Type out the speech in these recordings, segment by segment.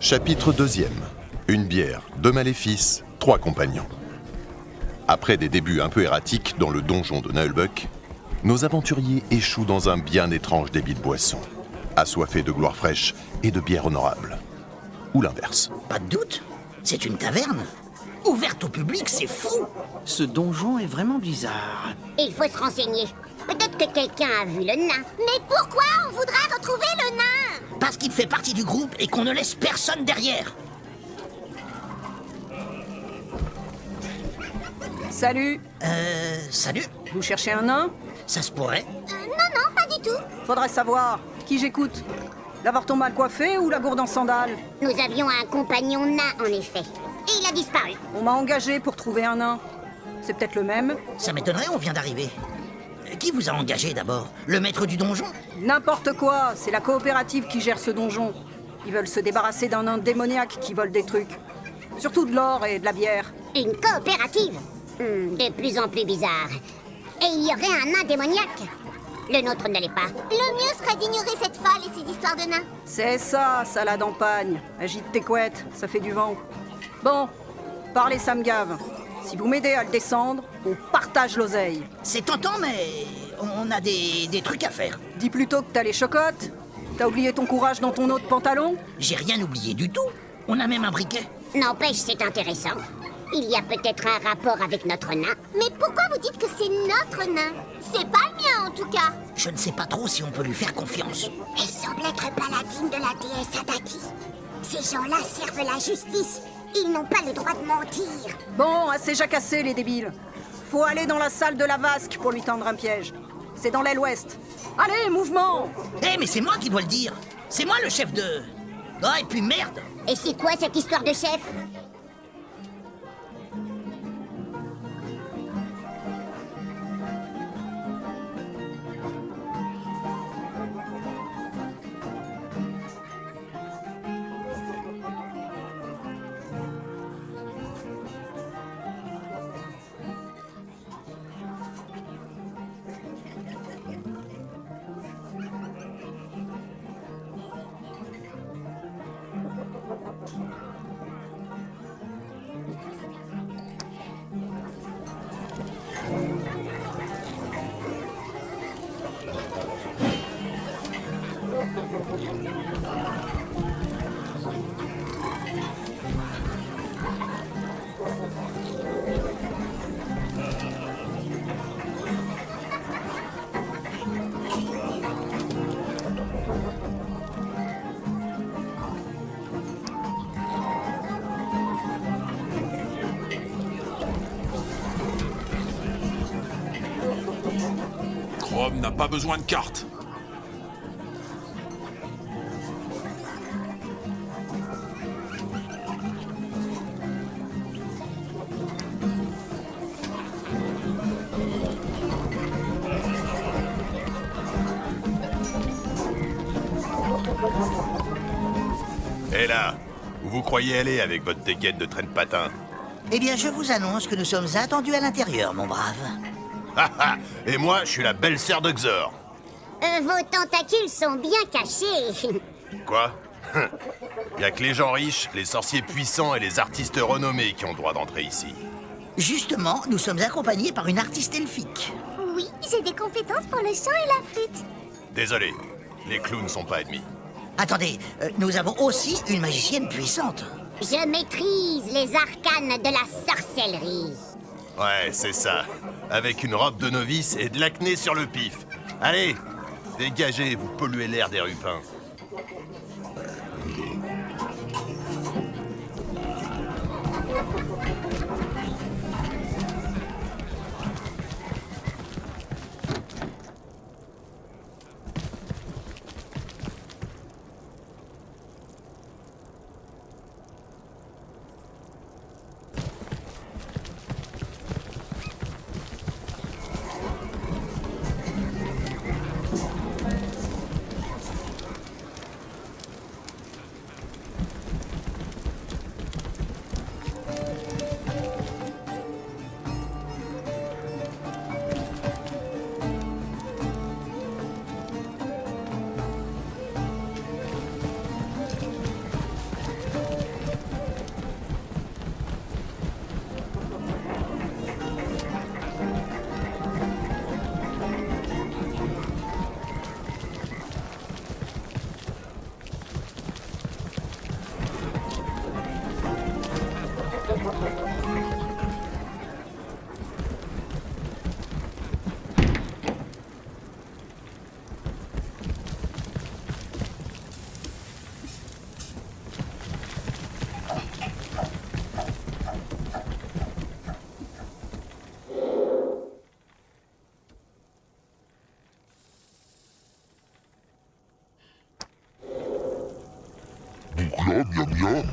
Chapitre 2e. Une bière, 2 maléfices, 3 compagnons. Après des débuts un peu erratiques dans le donjon de Nullbuck, nos aventuriers échouent dans un bien étrange débit de boissons, assoiffés de gloire fraîche et de bière honorable. Ou l'inverse. Pas de doute, c'est une taverne. Ouverte au public, c'est fou. Ce donjon est vraiment bizarre. Il faut se renseigner. Peut-être que quelqu'un a vu le nain. Mais pourquoi on voudrait retrouver le nain? Parce qu'il fait partie du groupe et qu'on ne laisse personne derrière. Salut. Salut. Vous cherchez un nain? Ça se pourrait. Non, pas du tout. Faudrait savoir. Qui j'écoute? L'avorton mal coiffé ou la gourde en sandales? Nous avions un compagnon nain, en effet. Et il a disparu. On m'a engagé pour trouver un nain. C'est peut-être le même? Ça m'étonnerait, on vient d'arriver. Qui vous a engagé d'abord? Le maître du donjon? N'importe quoi. C'est la coopérative qui gère ce donjon. Ils veulent se débarrasser d'un nain démoniaque qui vole des trucs. Surtout de l'or et de la bière. Une coopérative. De plus en plus bizarre. Et il y aurait un nain démoniaque. Le nôtre ne l'est pas. Le mieux serait d'ignorer cette falle et ses histoires de nains. C'est ça, salade en pagne. Agite tes couettes, ça fait du vent. Bon, parlez, ça me gave. Si vous m'aidez à le descendre, on partage l'oseille. C'est tentant, mais on a des trucs à faire. Dis plutôt que t'as les chocottes. T'as oublié ton courage dans ton autre pantalon? J'ai rien oublié du tout. On a même un briquet. N'empêche, c'est intéressant. Il y a peut-être un rapport avec notre nain. Mais pourquoi vous dites que c'est notre nain? C'est pas le mien, en tout cas. Je ne sais pas trop si on peut lui faire confiance. Elle semble être paladine de la déesse Adaki. Ces gens-là servent la justice. Ils n'ont pas le droit de mentir. Bon, assez jacassé, les débiles. Faut aller dans la salle de la vasque pour lui tendre un piège. C'est dans l'aile ouest. Allez, mouvement! Mais c'est moi qui dois le dire. C'est moi le chef de... Ah, et puis merde. Et c'est quoi cette histoire de chef? Chrome n'a pas besoin de carte. Et là, où vous croyez aller avec votre dégaine de traîne patin? Eh bien, je vous annonce que nous sommes attendus à l'intérieur, mon brave. Haha. Et moi, je suis la belle-sœur de Xor. Vos tentacules sont bien cachés. Quoi? Y a que les gens riches, les sorciers puissants et les artistes renommés qui ont droit d'entrer ici. Justement, nous sommes accompagnés par une artiste elfique. Oui, j'ai des compétences pour le chant et la flûte. Désolé, les clowns sont pas admis. Attendez, nous avons aussi une magicienne puissante. Je maîtrise les arcanes de la sorcellerie. Ouais, c'est ça. Avec une robe de novice et de l'acné sur le pif. Allez, dégagez, vous polluez l'air des rupins. là, miam miam.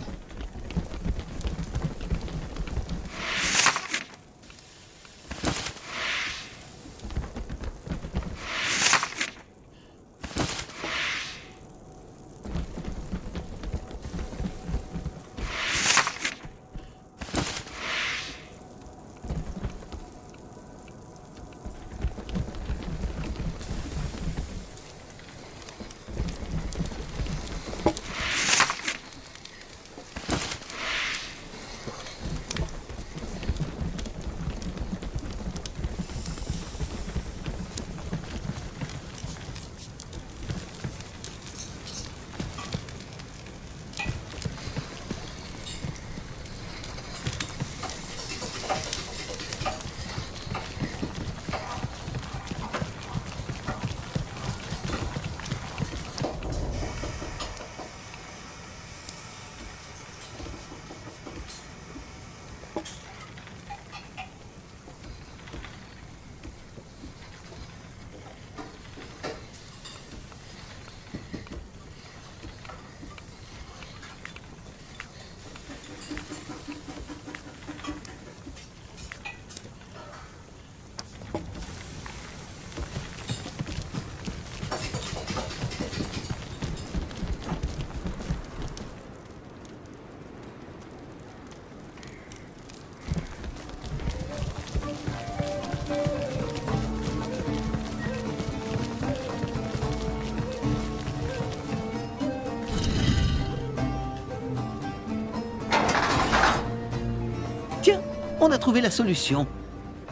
Tiens, on a trouvé la solution.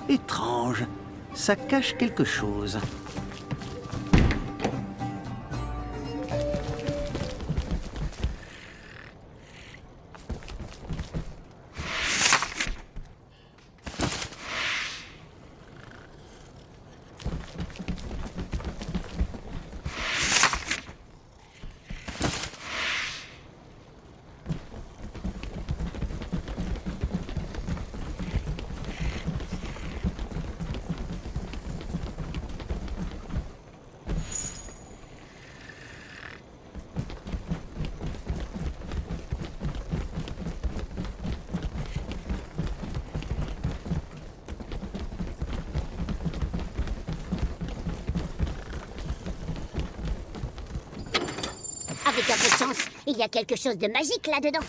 Étrange, ça cache quelque chose. Avec un peu de chance, il y a quelque chose de magique là-dedans.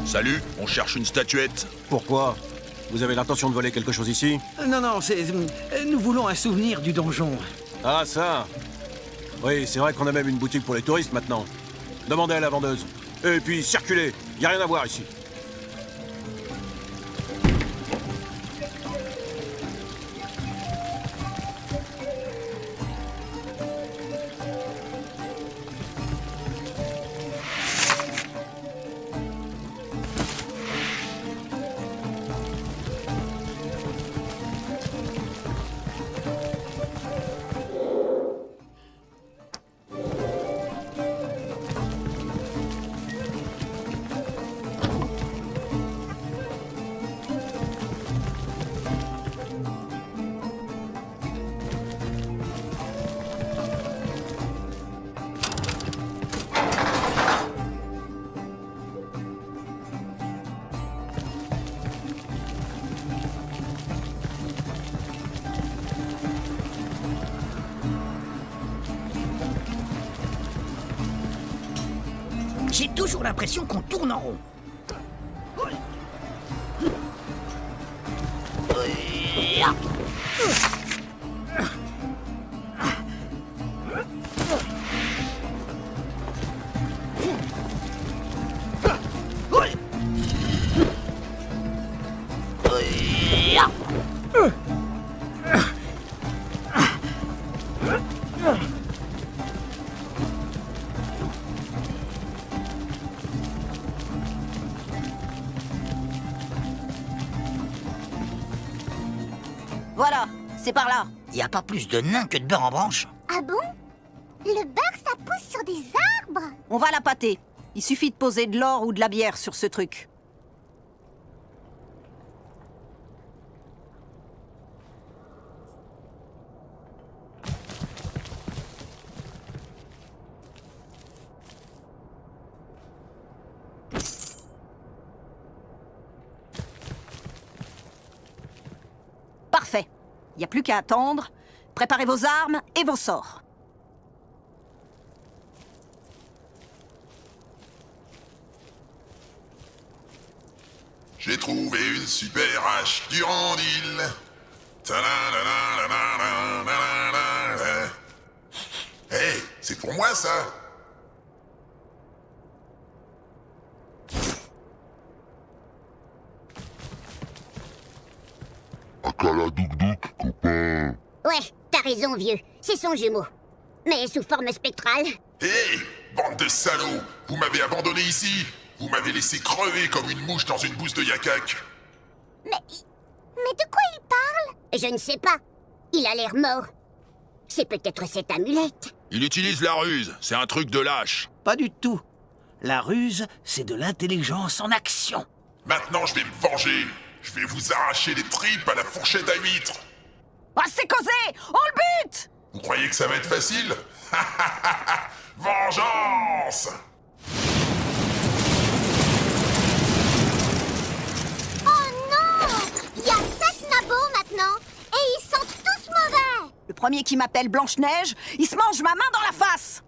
Salut, on cherche une statuette. Pourquoi? Vous avez l'intention de voler quelque chose ici? Non, non, nous voulons un souvenir du donjon. Ah, ça? Oui, c'est vrai qu'on a même une boutique pour les touristes maintenant. Demandez à la vendeuse. Et puis, circulez, y a rien à voir ici. J'ai toujours l'impression qu'on tourne en rond. Voilà, c'est par là. Y a pas plus de nains que de beurre en branche. Ah bon? Le beurre, ça pousse sur des arbres? On va la pâter. Il suffit de poser de l'or ou de la bière sur ce truc. Parfait. Il n'y a plus qu'à attendre. Préparez vos armes et vos sorts. J'ai trouvé une super hache Durandil. Hey, c'est pour moi ça. Akala Douk Douk, copain. Ouais, t'as raison, vieux. C'est son jumeau. Mais sous forme spectrale. Hey, bande de salauds, vous m'avez abandonné ici. Vous m'avez laissé crever comme une mouche dans une bouse de yakak. Mais de quoi il parle? Je ne sais pas. Il a l'air mort. C'est peut-être cette amulette. Il utilise la ruse, c'est un truc de lâche. Pas du tout. La ruse, c'est de l'intelligence en action. Maintenant, je vais me venger. Je vais vous arracher les tripes à la fourchette à huîtres. Ah, c'est causé! On le bute! Vous croyez que ça va être facile? Vengeance! Oh non! Il y a 7 nabots maintenant! Et ils sentent tous mauvais! Le premier qui m'appelle Blanche-Neige, il se mange ma main dans la face!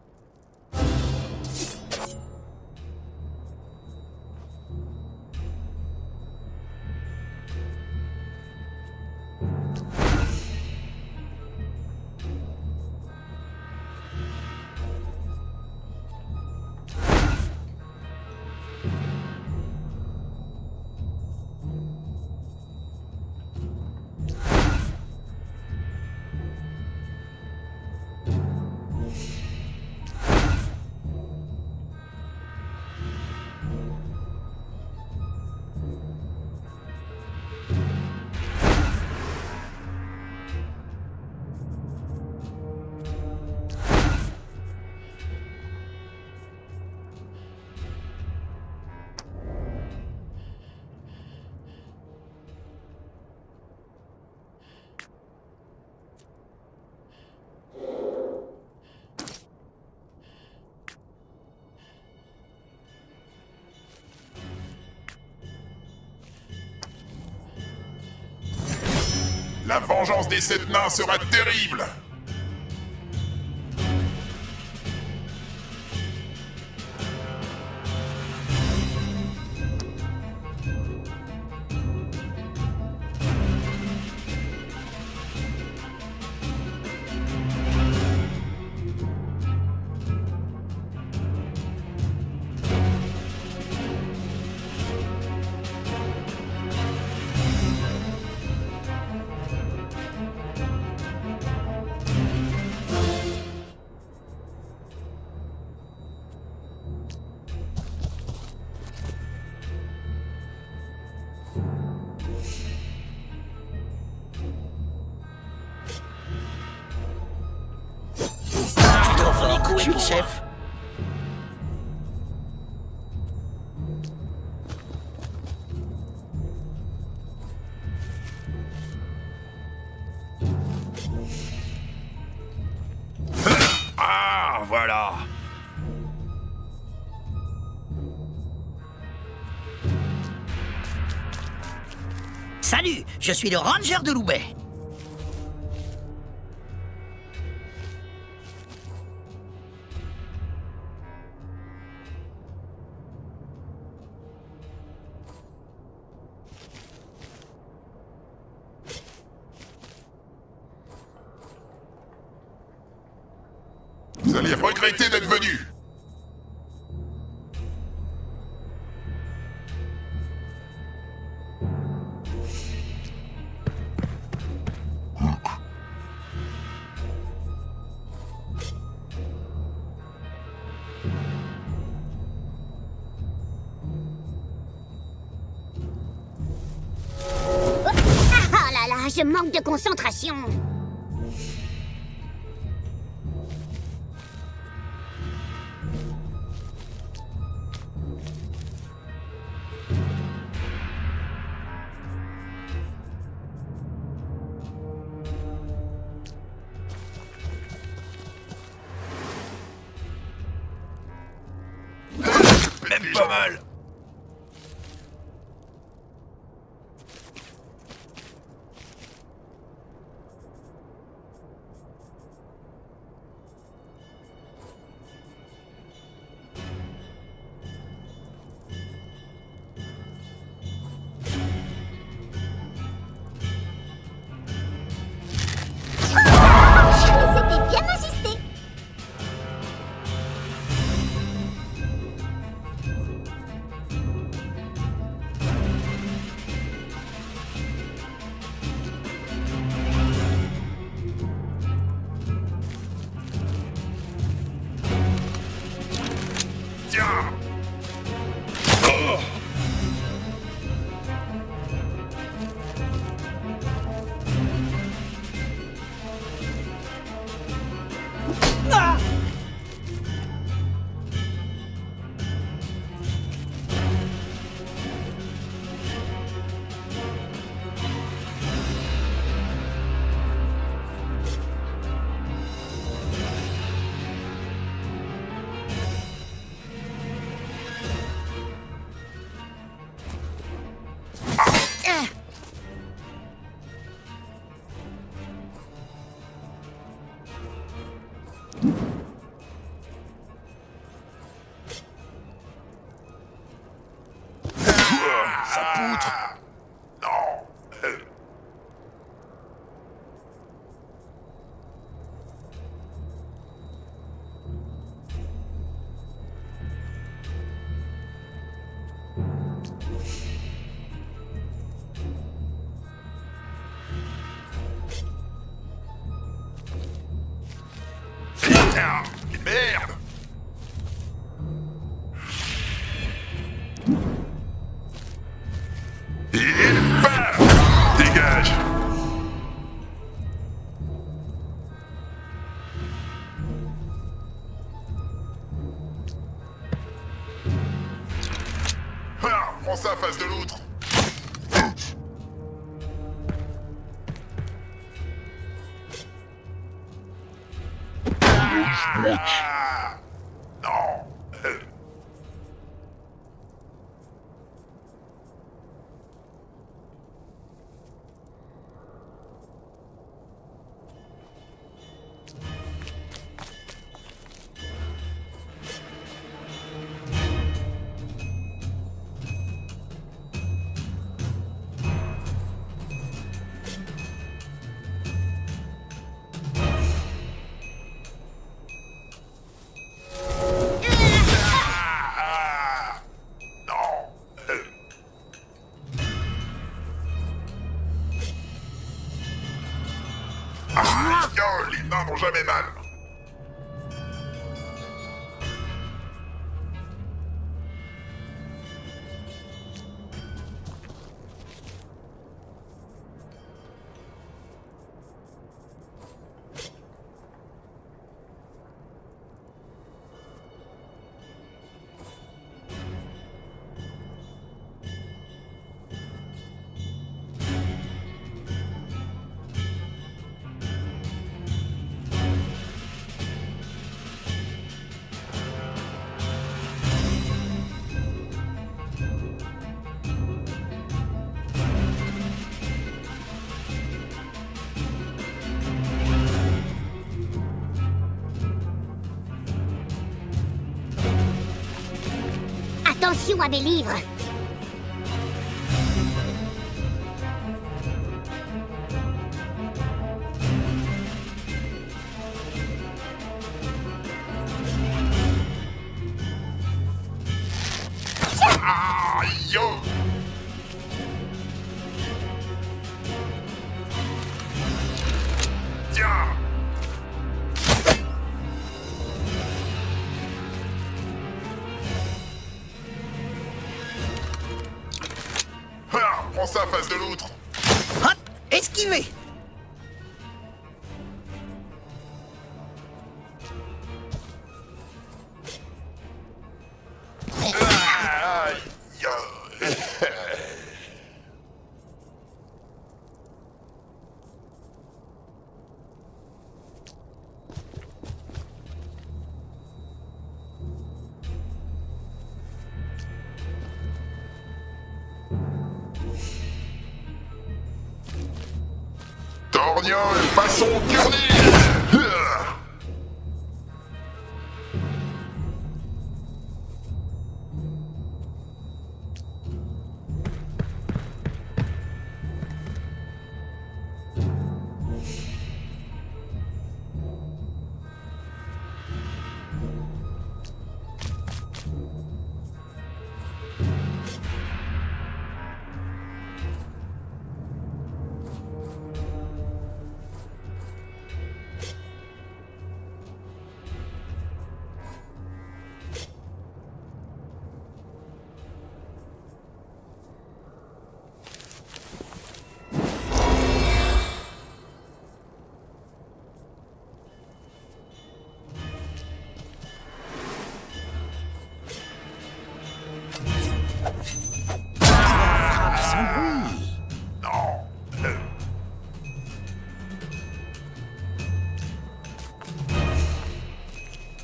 La vengeance des 7 nains sera terrible! Je suis le chef. Ah, voilà. Salut, je suis le ranger de Loubet. Vous allez regretter d'être venu. Ah là là, je Je manque de concentration. Même pas mal. C'était bien ajusté. Tiens. Ça poutre. Non. Putain, merde. Et bam. Dégage. Ah, prends ça face de l'autre. Ah, non. Les nains n'ont jamais mal. Attention à mes livres. Ah, yo. Tiens. Ah, prends ça face de l'autre. Hop et Esquivez! Torgnole façon Kurnil!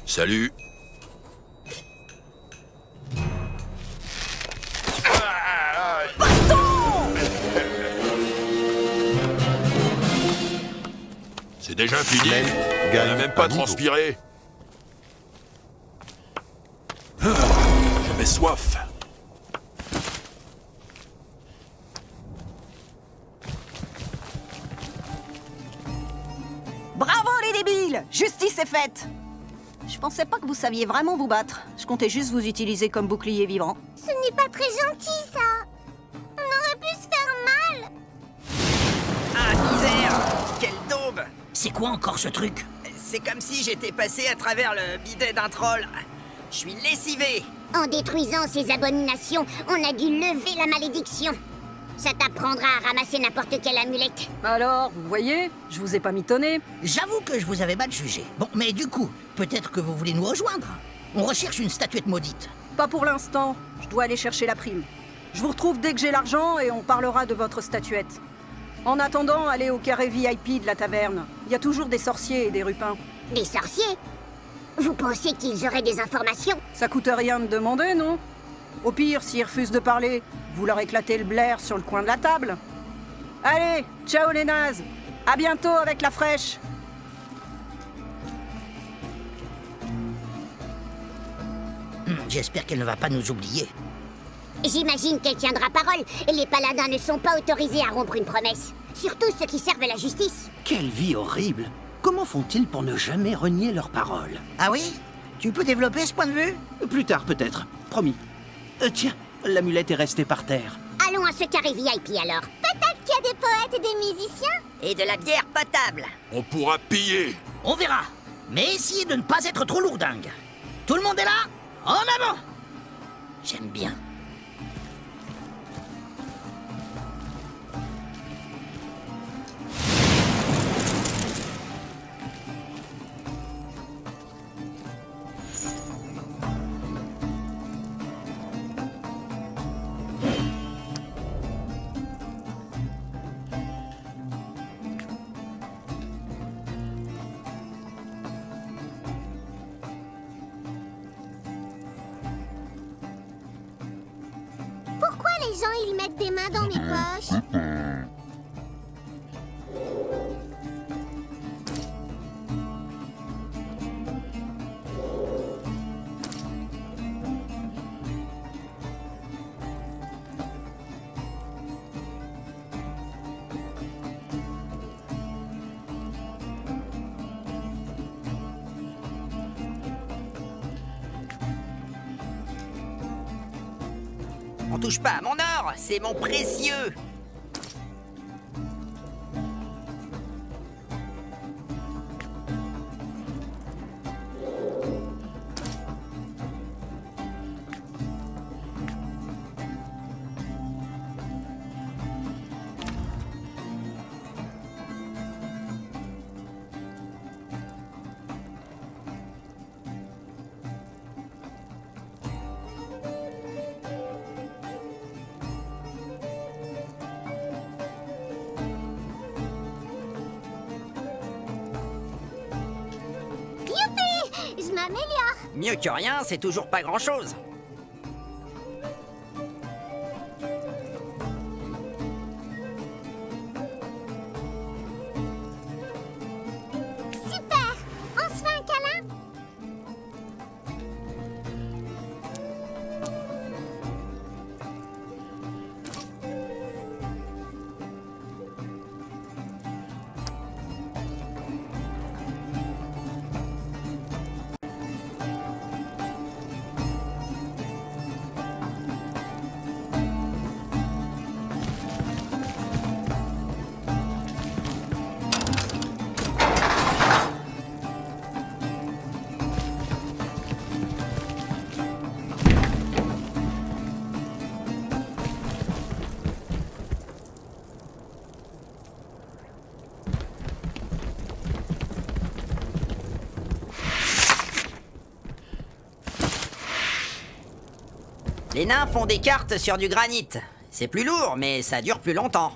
Salut. C'est déjà fini. On gagne n'a même pas un niveau. transpiré. J'avais soif. Bravo les débiles! Justice est faite! Je pensais pas que vous saviez vraiment vous battre. Je comptais juste vous utiliser comme bouclier vivant. Ce n'est pas très gentil, ça. On aurait pu se faire mal. Ah, misère! Quelle daube! C'est quoi encore ce truc? C'est comme si j'étais passé à travers le bidet d'un troll. Je suis lessivé. En détruisant ces abominations, on a dû lever la malédiction. Ça t'apprendra à ramasser n'importe quelle amulette. Alors, vous voyez, je vous ai pas mitonné. J'avoue que je vous avais mal jugé. Bon, mais du coup, peut-être que vous voulez nous rejoindre. On recherche une statuette maudite. Pas pour l'instant. Je dois aller chercher la prime. Je vous retrouve dès que j'ai l'argent et on parlera de votre statuette. En attendant, allez au carré VIP de la taverne. Il y a toujours des sorciers et des rupins. Des sorciers? Vous pensez qu'ils auraient des informations? Ça coûte rien de demander, non? Au pire, s'ils refusent de parler, vous leur éclatez le blaire sur le coin de la table. Allez, ciao les nazes. À bientôt avec la fraîche. J'espère qu'elle ne va pas nous oublier. J'imagine qu'elle tiendra parole, et les paladins ne sont pas autorisés à rompre une promesse. Surtout ceux qui servent la justice. Quelle vie horrible! Comment font-ils pour ne jamais renier leurs paroles? Ah oui? Tu peux développer ce point de vue? Plus tard, peut-être. Promis. Tiens, l'amulette est restée par terre. Allons à ce carré VIP alors. Peut-être qu'il y a des poètes et des musiciens. Et de la bière potable. On pourra piller. On verra. Mais essayez de ne pas être trop lourdingue. Tout le monde est là? En avant! J'aime bien. Pourquoi les gens, ils mettent des mains dans mes poches? On touche pas à mon or, c'est mon précieux. Mieux que rien, c'est toujours pas grand-chose. Super! On se fait un câlin? Les nains font des cartes sur du granit. C'est plus lourd, mais ça dure plus longtemps.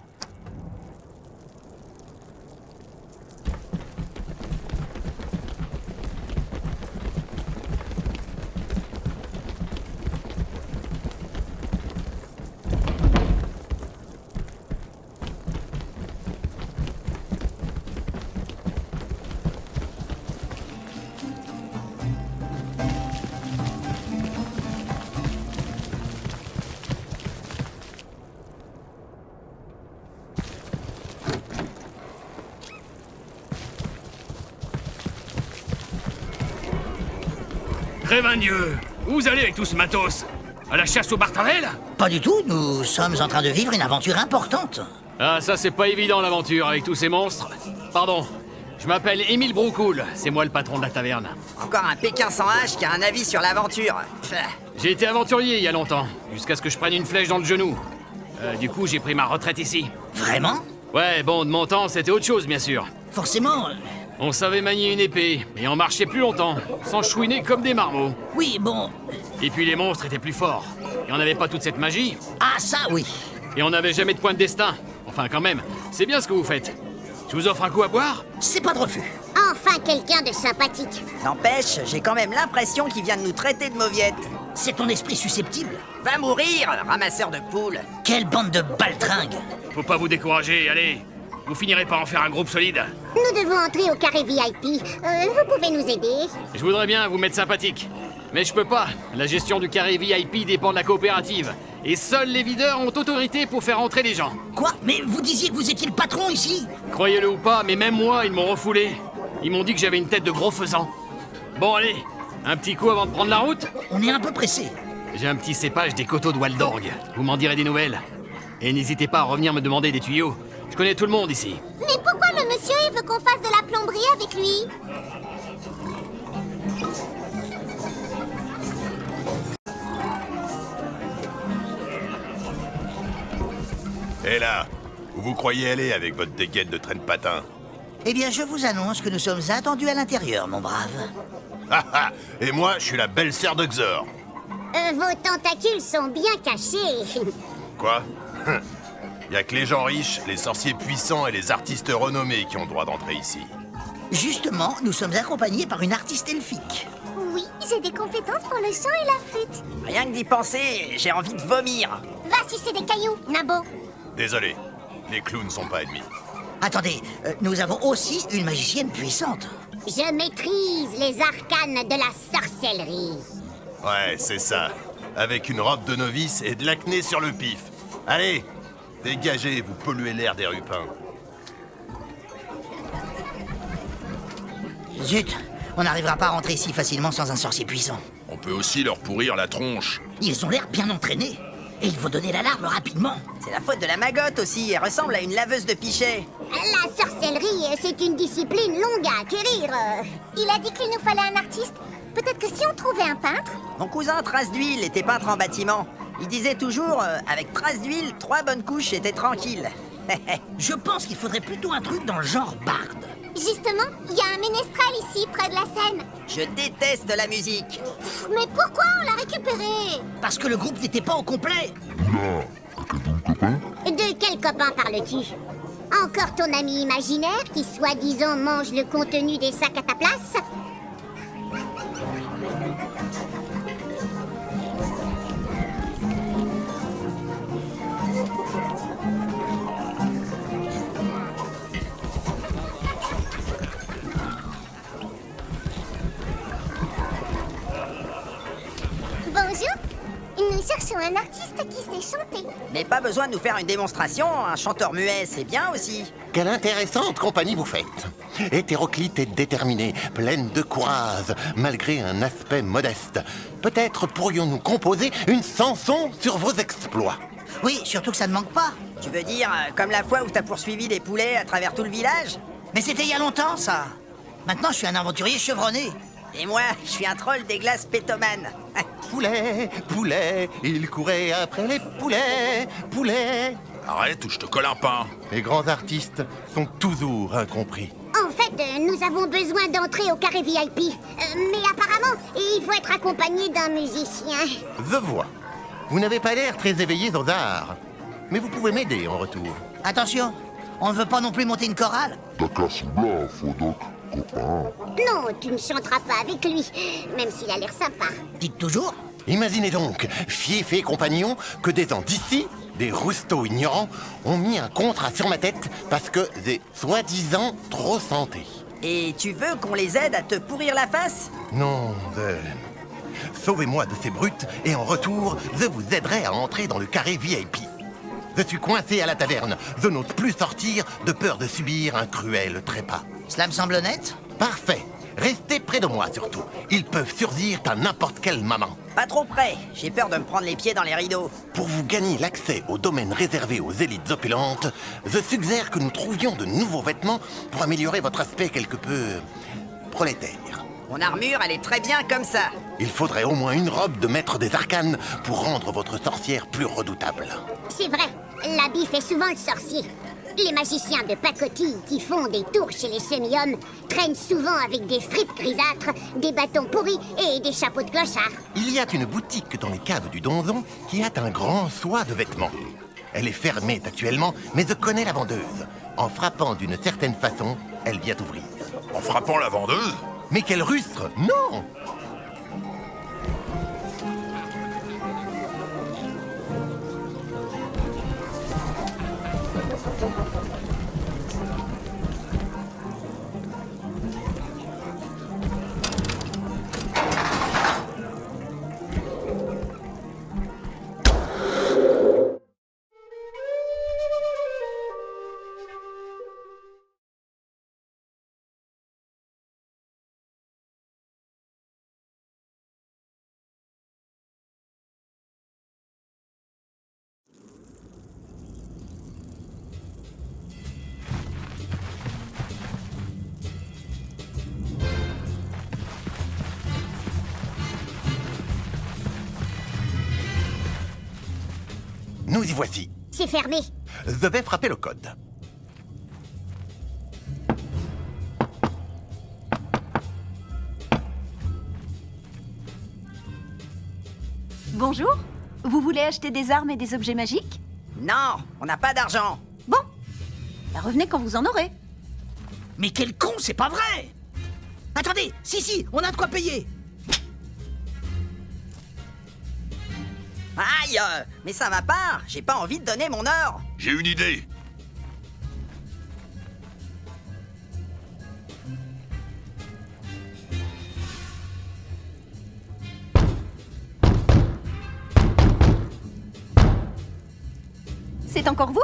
Crémagneux, où vous allez avec tout ce matos? À la chasse aux Bartarelles? Pas du tout, nous sommes en train de vivre une aventure importante. Ah, ça c'est pas évident l'aventure avec tous ces monstres. Pardon, je m'appelle Émile Broucoul, c'est moi le patron de la taverne. Encore un Pékin sans hache qui a un avis sur l'aventure. J'ai été aventurier il y a longtemps, jusqu'à ce que je prenne une flèche dans le genou. Du coup, j'ai pris ma retraite ici. Vraiment? Ouais, bon, de mon temps, c'était autre chose, bien sûr. Forcément. On savait manier une épée, et on marchait plus longtemps, sans chouiner comme des marmots. Oui, bon. Et puis les monstres étaient plus forts. Et on n'avait pas toute cette magie. Ah, ça, oui. Et on n'avait jamais de point de destin. Enfin, quand même, c'est bien ce que vous faites. Je vous offre un coup à boire? C'est pas de refus. Enfin quelqu'un de sympathique. N'empêche, j'ai quand même l'impression qu'il vient de nous traiter de mauviettes. C'est ton esprit susceptible. Va mourir, ramasseur de poules. Quelle bande de baltringues. Faut pas vous décourager, allez. Vous finirez par en faire un groupe solide. Nous devons entrer au carré VIP. Vous pouvez nous aider? Je voudrais bien vous mettre sympathique. Mais je peux pas. La gestion du carré VIP dépend de la coopérative. Et seuls les videurs ont autorité pour faire entrer les gens. Quoi? Mais vous disiez que vous étiez le patron ici? Croyez-le ou pas, mais même moi, ils m'ont refoulé. Ils m'ont dit que j'avais une tête de gros faisan. Bon, allez, un petit coup avant de prendre la route? On est un peu pressé. J'ai un petit cépage des coteaux de Waldorg. Vous m'en direz des nouvelles. Et n'hésitez pas à revenir me demander des tuyaux. Je connais tout le monde ici. Mais pourquoi le monsieur, il veut qu'on fasse de la plomberie avec lui? Et là, où vous croyez aller avec votre dégaine de traîne-patin? Eh bien, je vous annonce que nous sommes attendus à l'intérieur, mon brave. Et moi, je suis la belle-sœur de Xor. Vos tentacules sont bien cachés. Quoi? Y a que les gens riches, les sorciers puissants et les artistes renommés qui ont droit d'entrer ici. Justement, nous sommes accompagnés par une artiste elfique. Oui, j'ai des compétences pour le chant et la flûte. Rien que d'y penser, j'ai envie de vomir. Va sucer des cailloux, Nabo. Désolé, les clowns sont pas ennemis. Attendez, nous avons aussi une magicienne puissante. Je maîtrise les arcanes de la sorcellerie. Ouais, c'est ça. Avec une robe de novice et de l'acné sur le pif. Allez, dégagez, vous polluez l'air des rupins. Zut, on n'arrivera pas à rentrer ici facilement sans un sorcier puissant. On peut aussi leur pourrir la tronche. Ils ont l'air bien entraînés. Et il faut donner l'alarme rapidement. C'est la faute de la magotte aussi, elle ressemble à une laveuse de pichet. La sorcellerie, c'est une discipline longue à acquérir. Il a dit qu'il nous fallait un artiste. Peut-être que si on trouvait un peintre... Mon cousin Trace d'Huile était peintre en bâtiment. Il disait toujours, avec Trace d'Huile, 3 bonnes couches étaient tranquilles. Je pense qu'il faudrait plutôt un truc dans le genre barde. Justement, il y a un ménestrel ici, près de la Seine. Je déteste la musique. Mais pourquoi on l'a récupéré? Parce que le groupe n'était pas au complet. De quel copain parles-tu? Encore ton ami imaginaire qui soi-disant mange le contenu des sacs à ta place? cherchons un artiste qui sait chanter. Mais pas besoin de nous faire une démonstration, un chanteur muet, c'est bien aussi. Quelle intéressante compagnie vous faites. Hétéroclite et déterminée, pleine de courage, malgré un aspect modeste. Peut-être pourrions-nous composer une chanson sur vos exploits. Oui, surtout que ça ne manque pas. Tu veux dire, comme la fois où t'as poursuivi des poulets à travers tout le village? Mais c'était il y a longtemps, ça. Maintenant, je suis un aventurier chevronné. Et moi, je suis un troll des glaces pétomane. Poulet, poulet, il courait après les poulets, poulets. Arrête ou je te colle un pain. Les grands artistes sont toujours incompris. En fait, nous avons besoin d'entrer au carré VIP. Mais apparemment, il faut être accompagné d'un musicien. Je vois. Vous n'avez pas l'air très éveillé aux arts. Mais vous pouvez m'aider en retour. Attention, on ne veut pas non plus monter une chorale. T'as qu'à se blaf, Doc, copain. Non, tu ne chanteras pas avec lui, même s'il a l'air sympa. Dites toujours. Imaginez donc, fief et compagnons, que des gens d'ici, des roustos ignorants, ont mis un contrat sur ma tête parce que j'ai soi-disant trop santé. Et tu veux qu'on les aide à te pourrir la face? Non, sauvez-moi de ces brutes et en retour, je vous aiderai à entrer dans le carré VIP. Je suis coincé à la taverne. Je n'ose plus sortir de peur de subir un cruel trépas. Cela me semble honnête. Parfait. Restez près de moi surtout. Ils peuvent surgir à n'importe quel moment. Pas trop près, j'ai peur de me prendre les pieds dans les rideaux. Pour vous gagner l'accès au domaine réservé aux élites opulentes, je suggère que nous trouvions de nouveaux vêtements pour améliorer votre aspect quelque peu prolétaire. Mon armure, elle est très bien comme ça. Il faudrait au moins une robe de maître des arcanes pour rendre votre sorcière plus redoutable. C'est vrai, l'habit fait souvent le sorcier. Les magiciens de pacotille qui font des tours chez les semi-hommes traînent souvent avec des fripes grisâtres, des bâtons pourris et des chapeaux de clochard. Il y a une boutique dans les caves du donjon qui a un grand choix de vêtements. Elle est fermée actuellement, mais je connais la vendeuse. En frappant d'une certaine façon, elle vient ouvrir. En frappant la vendeuse? Mais quel rustre! Non! Nous y voici. C'est fermé. Je vais frapper le code. Bonjour. Vous voulez acheter des armes et des objets magiques? Non, on n'a pas d'argent. Bon. Bah, revenez quand vous en aurez. Mais quel con, c'est pas vrai! Attendez, si, on a de quoi payer. Aïe, mais ça va pas. J'ai pas envie de donner mon or. J'ai une idée. C'est encore vous?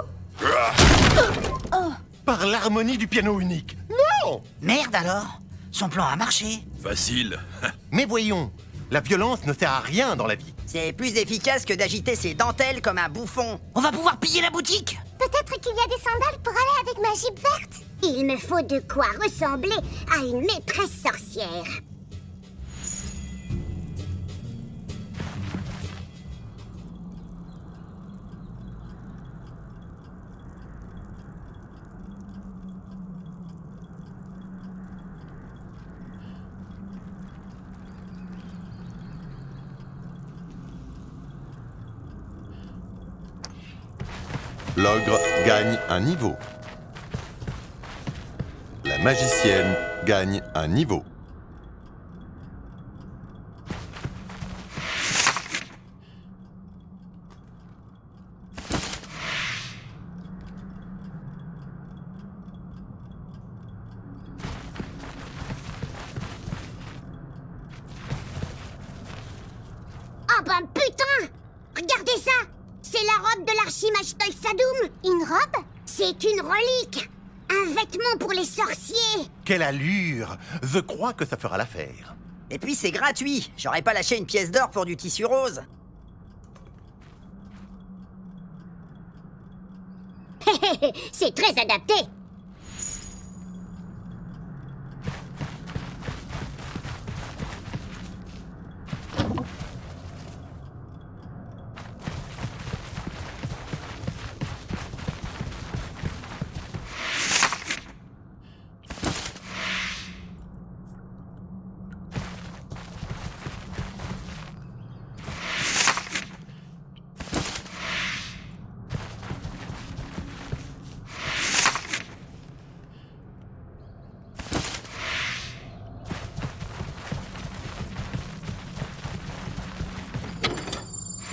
Par l'harmonie du piano unique. Non! Merde alors. Son plan a marché. Facile. Mais voyons, la violence ne sert à rien dans la vie. C'est plus efficace que d'agiter ses dentelles comme un bouffon. On va pouvoir piller la boutique. Peut-être qu'il y a des sandales pour aller avec ma jupe verte. Il me faut de quoi ressembler à une maîtresse sorcière. L'ogre gagne un niveau. La magicienne gagne un niveau. Oh ben putain! Regardez ça! C'est la robe de l'archimage Tolsadoum! Une robe? C'est une relique! Un vêtement pour les sorciers! Quelle allure! Je crois que ça fera l'affaire. Et puis c'est gratuit. J'aurais pas lâché une pièce d'or pour du tissu rose. C'est très adapté!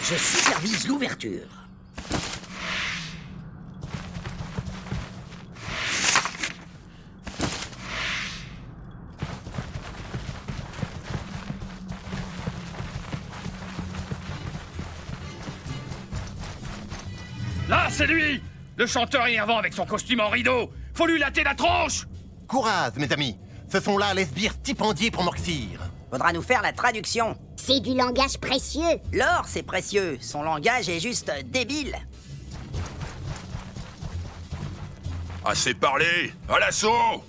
Je supervise l'ouverture. Là, c'est lui! Le chanteur énervant avec son costume en rideau! Faut lui latter la tronche! Courage, mes amis. Ce sont là les sbires stipendiés pour Moxir. Faudra nous faire la traduction. C'est du langage précieux. L'or, c'est précieux. Son langage est juste débile. Assez parlé! À l'assaut!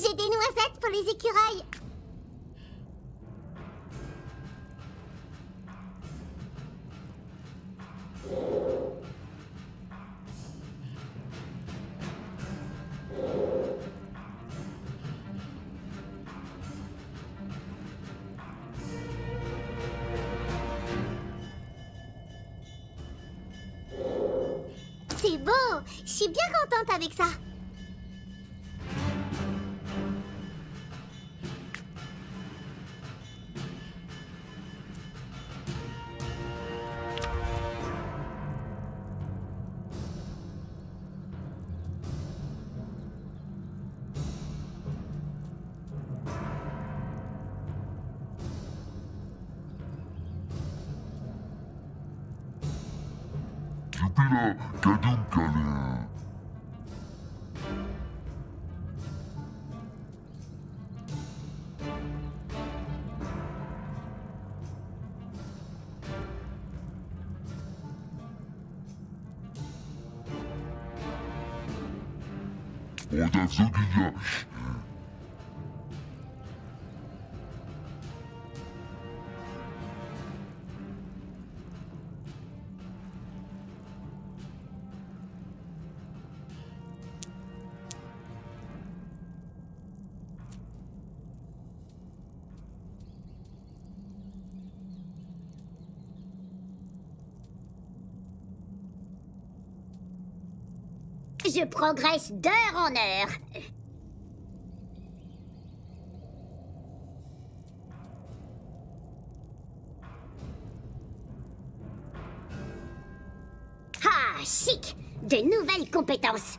J'ai des noisettes pour les écureuils. C'est beau. Je suis bien contente avec ça. Jupila, Kadum Kalin. Oda Zogiya. Je progresse d'heure en heure. Ah, chic! De nouvelles compétences.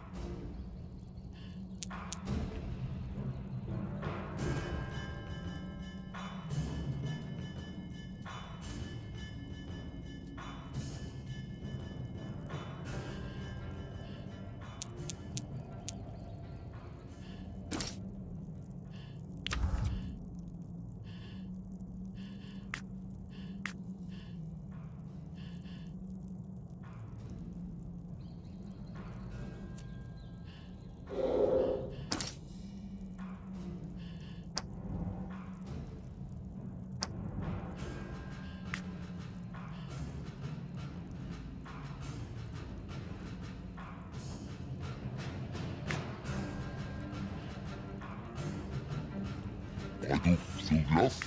radeau sous glace.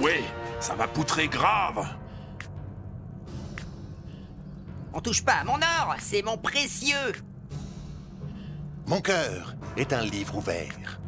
Ouais, ça va poutrer grave. On touche pas à mon or, c'est mon précieux. Mon cœur est un livre ouvert.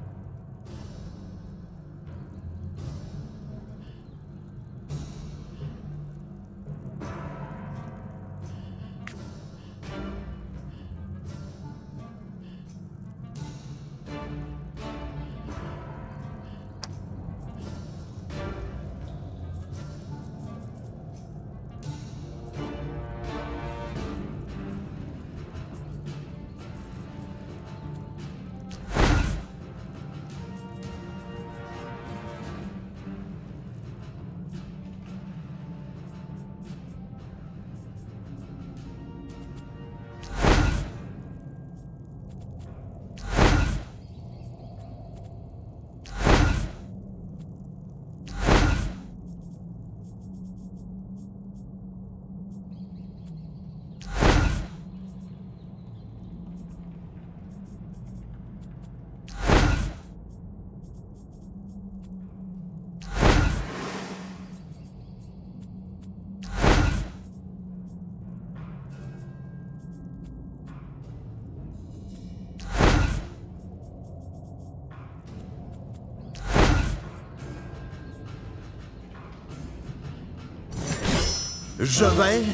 Je vais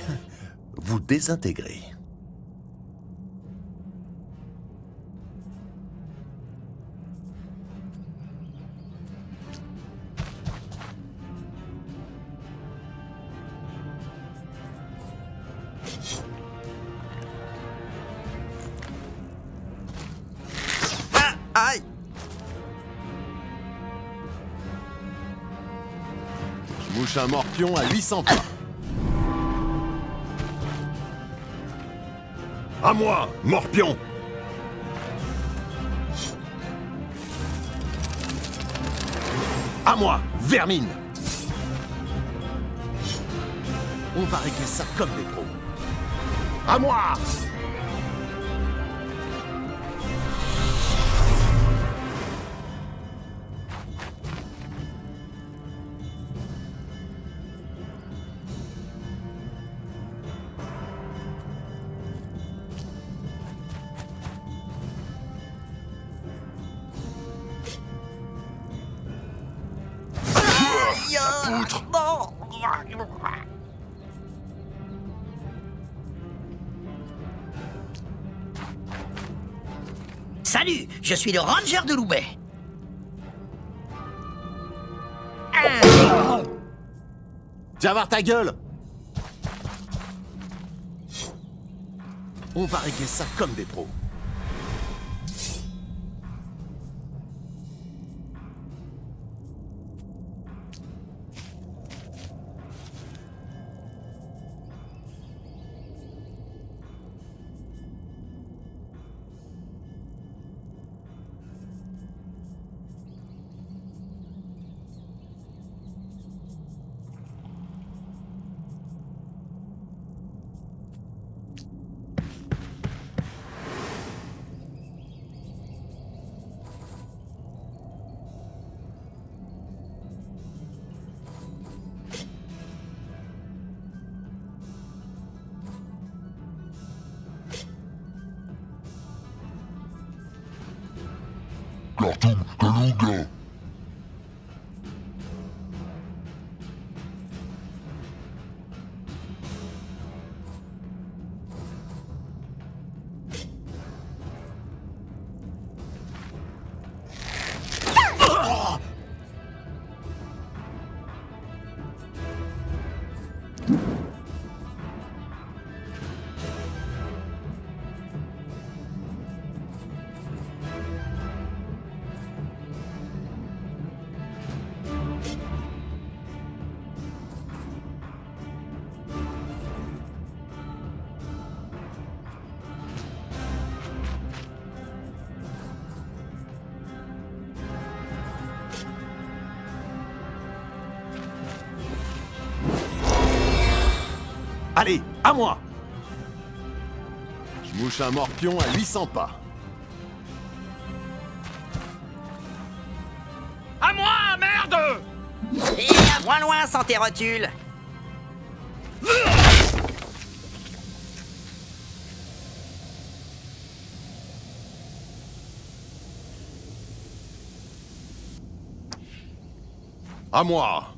vous désintégrer. Aïe! Je mouche un morpion à 800 pas. À moi, morpion! À moi, vermine! On va régler ça comme des pros. À moi! Ça poutre. Salut, je suis le ranger de Loubet. Tu vas voir ta gueule! On va régler ça comme des pros. Cartoon Kaluga. Allez, à moi! Je mouche un morpion à 800 pas. À moi, merde! Et à moins loin sans tes rotules. À moi.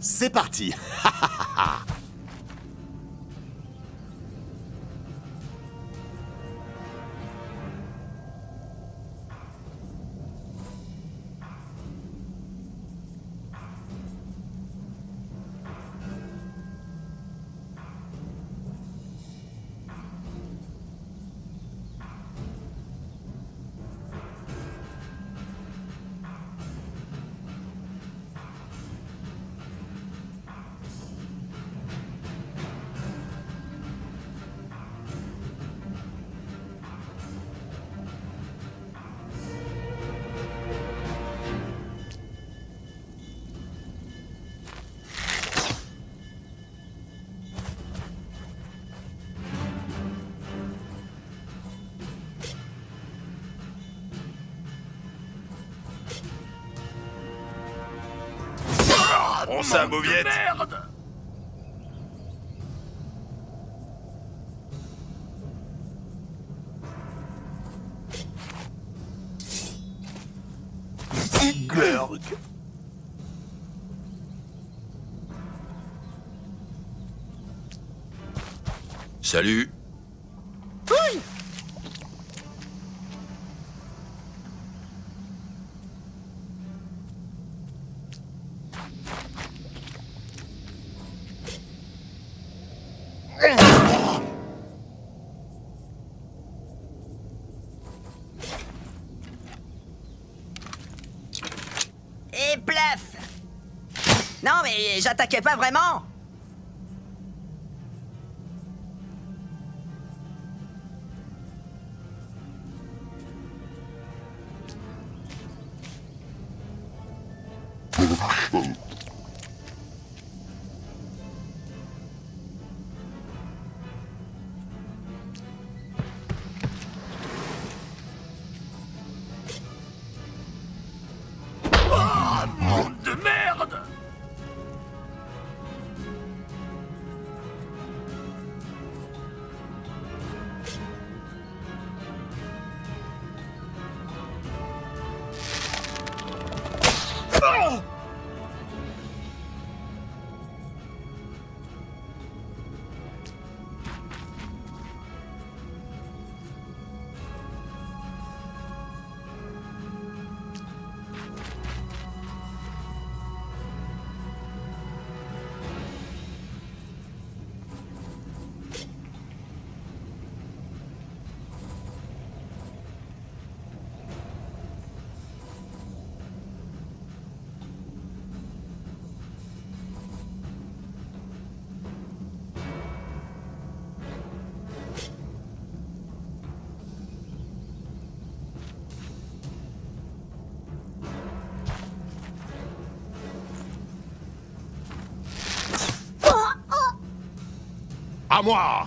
C'est parti. Prends ça, mauviette! Merde! Glurg. Salut! Et plaf! Non mais j'attaquais pas vraiment! Monde de merde! À moi.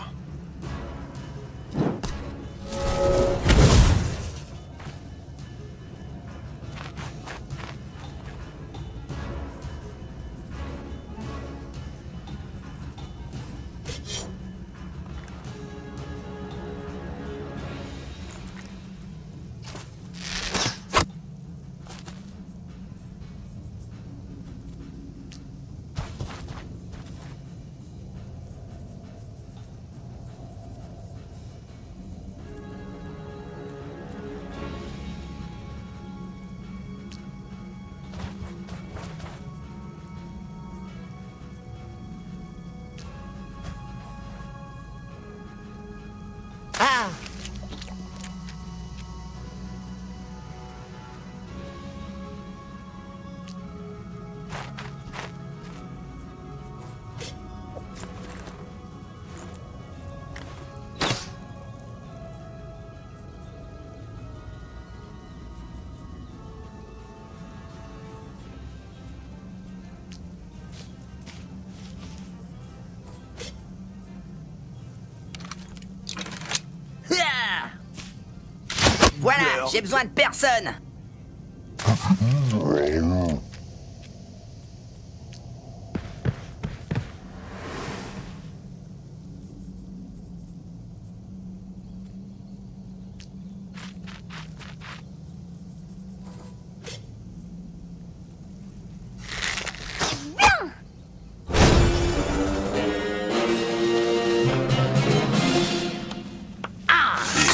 Voilà, j'ai besoin de personne.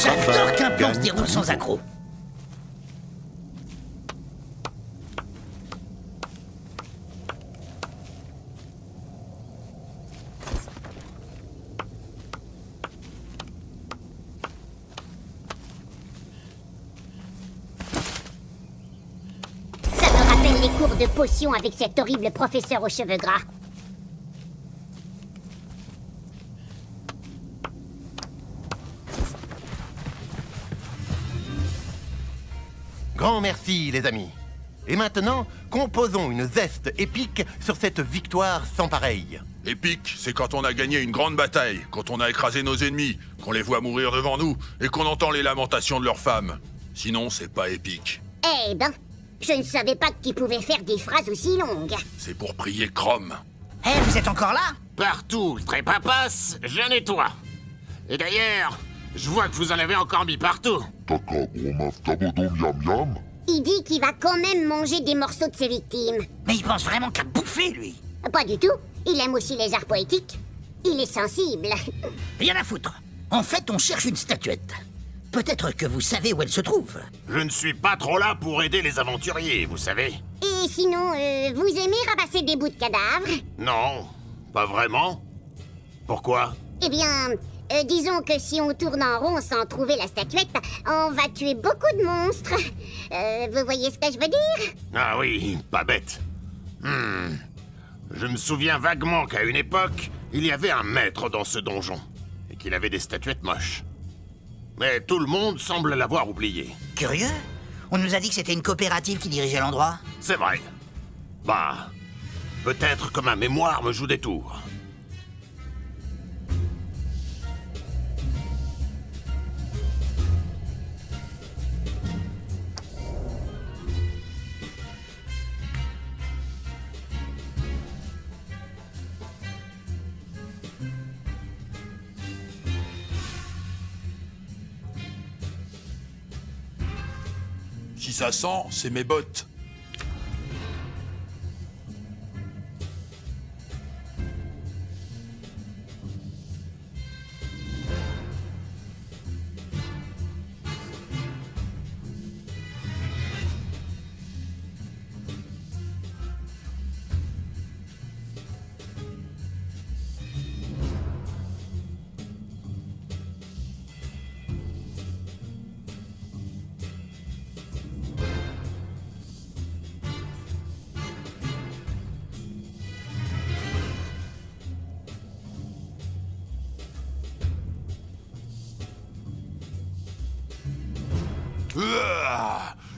J'adore qu'un plan se déroule sans accroc. Ça me rappelle les cours de potions avec cet horrible professeur aux cheveux gras. Grand merci, les amis. Et maintenant, composons une zeste épique sur cette victoire sans pareille. Épique, c'est quand on a gagné une grande bataille, quand on a écrasé nos ennemis, qu'on les voit mourir devant nous et qu'on entend les lamentations de leurs femmes. Sinon, c'est pas épique. Eh ben, je ne savais pas que tu pouvais faire des phrases aussi longues. C'est pour prier Chrome. Eh, vous êtes encore là? Partout où le trépas passe, je nettoie. Et d'ailleurs, je vois que vous en avez encore mis partout. Il dit qu'il va quand même manger des morceaux de ses victimes. Mais il pense vraiment qu'à bouffer, lui. Pas du tout. Il aime aussi les arts poétiques. Il est sensible. Rien à foutre. En fait, on cherche une statuette. Peut-être que vous savez où elle se trouve. Je ne suis pas trop là pour aider les aventuriers, vous savez. Et sinon, vous aimez ramasser des bouts de cadavres? Non, pas vraiment. Pourquoi? Eh bien, disons que si on tourne en rond sans trouver la statuette, on va tuer beaucoup de monstres. Vous voyez ce que je veux dire? Ah oui, pas bête. Je me souviens vaguement qu'à une époque, il y avait un maître dans ce donjon, et qu'il avait des statuettes moches. Mais tout le monde semble l'avoir oublié. Curieux. On nous a dit que c'était une coopérative qui dirigeait l'endroit. C'est vrai. Bah, peut-être que ma mémoire me joue des tours. Si ça sent, c'est mes bottes.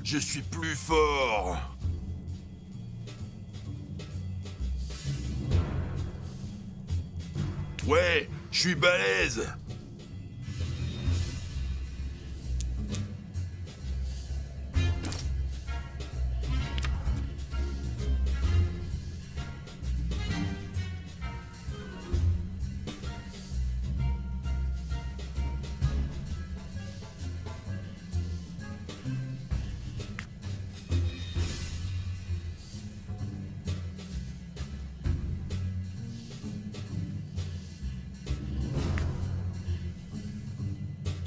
Je suis plus fort. Ouais, je suis balèze.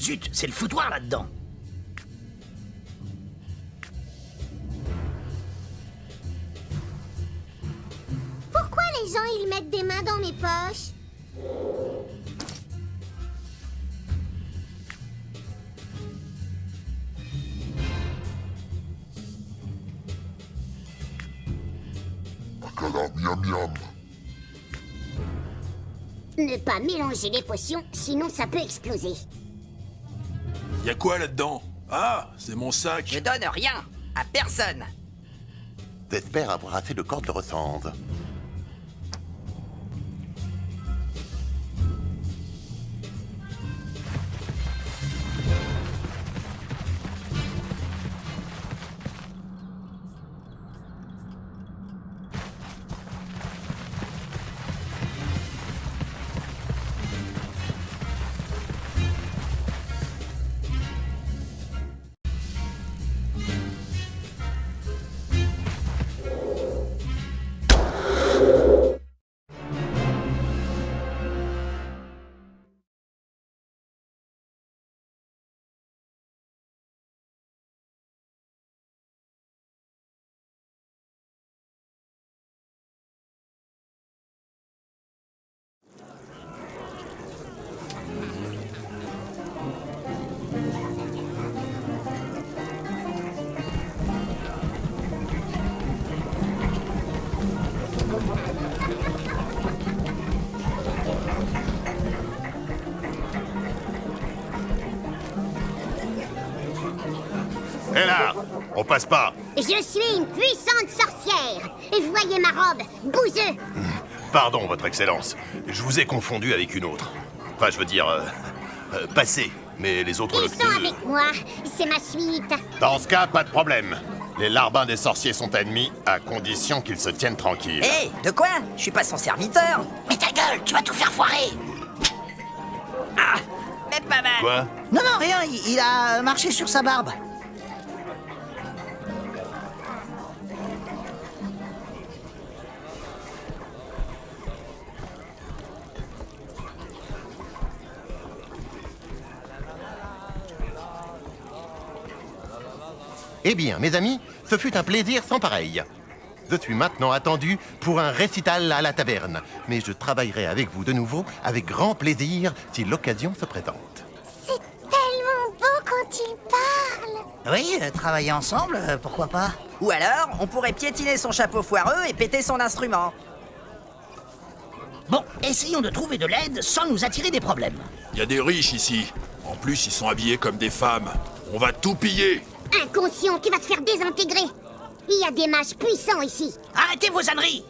Zut, c'est le foutoir là-dedans. Pourquoi les gens, ils mettent des mains dans mes poches? Ne pas mélanger les potions, sinon ça peut exploser. Y'a quoi là-dedans? Ah, c'est mon sac. Je donne rien à personne. J'espère avoir assez de cordes de recendre. Et là, on passe pas. Je suis une puissante sorcière. Et voyez ma robe, bouseux. Pardon, votre excellence. Je vous ai confondu avec une autre. Enfin, je veux dire... passé. Mais les autres Ils locuteux... sont avec moi. C'est ma suite. Dans ce cas, pas de problème. Les larbins des sorciers sont ennemis, à condition qu'ils se tiennent tranquilles. Hé, de quoi? Je suis pas son serviteur. Mais ta gueule, tu vas tout faire foirer. Ah, mais pas mal. Quoi? Non, rien, il a marché sur sa barbe. Eh bien, mes amis, ce fut un plaisir sans pareil. Je suis maintenant attendu pour un récital à la taverne, mais je travaillerai avec vous de nouveau avec grand plaisir si l'occasion se présente. C'est tellement beau quand il parle. Oui, travailler ensemble, pourquoi pas? Ou alors, on pourrait piétiner son chapeau foireux et péter son instrument. Bon, essayons de trouver de l'aide sans nous attirer des problèmes. Il y a des riches ici. En plus, ils sont habillés comme des femmes. On va tout piller. Inconscient, tu vas te faire désintégrer. Il y a des mages puissants ici. Arrêtez vos âneries.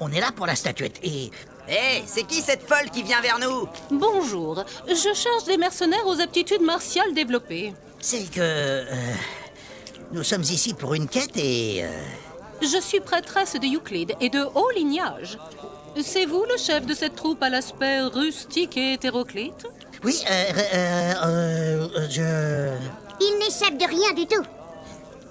On est là pour la statuette et... Hé, c'est qui cette folle qui vient vers nous? Bonjour, je cherche des mercenaires aux aptitudes martiales développées. C'est que... nous sommes ici pour une quête et... Je suis prêtresse de Euclide et de haut lignage. C'est vous le chef de cette troupe à l'aspect rustique et hétéroclite? Oui, je... Il n'échappe de rien du tout.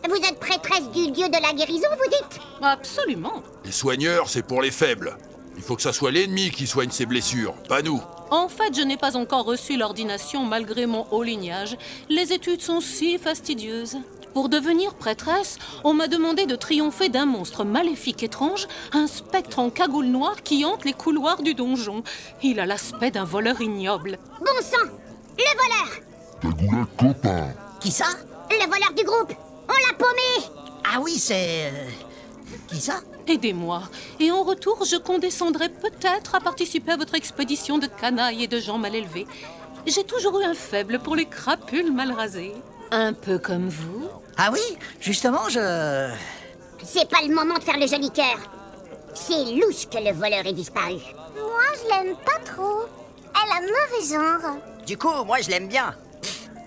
Vous êtes prêtresse du dieu de la guérison, vous dites? Absolument. Les soigneurs, c'est pour les faibles. Il faut que ça soit l'ennemi qui soigne ses blessures, pas nous. En fait, je n'ai pas encore reçu l'ordination malgré mon haut lignage. Les études sont si fastidieuses. Pour devenir prêtresse, on m'a demandé de triompher d'un monstre maléfique étrange, un spectre en cagoule noire qui hante les couloirs du donjon. Il a l'aspect d'un voleur ignoble. Bon sang! Le voleur! Cagoulette copain. Qui ça? Le voleur du groupe! On l'a paumé! Ah oui, c'est... Qui ça? Aidez-moi. Et en retour, je condescendrai peut-être à participer à votre expédition de canailles et de gens mal élevés. J'ai toujours eu un faible pour les crapules mal rasées. Un peu comme vous. Ah oui, justement, je... C'est pas le moment de faire le joli cœur. C'est louche que le voleur ait disparu. Moi, je l'aime pas trop. Elle a mauvais genre. Du coup, moi je l'aime bien.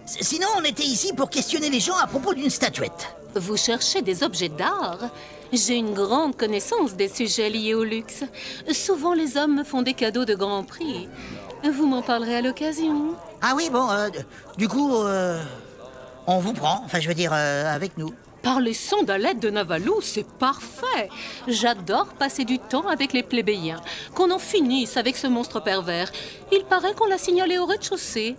Sinon, on était ici pour questionner les gens à propos d'une statuette. Vous cherchez des objets d'art? J'ai une grande connaissance des sujets liés au luxe. Souvent, les hommes me font des cadeaux de grand prix. Vous m'en parlerez à l'occasion. Ah oui, bon, du coup, on vous prend, enfin je veux dire, avec nous. Par les sandalettes de Navalou, c'est parfait. J'adore passer du temps avec les plébéiens. Qu'on en finisse avec ce monstre pervers. Il paraît qu'on l'a signalé au rez-de-chaussée.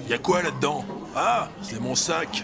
Y'a quoi là-dedans? Ah, c'est mon sac.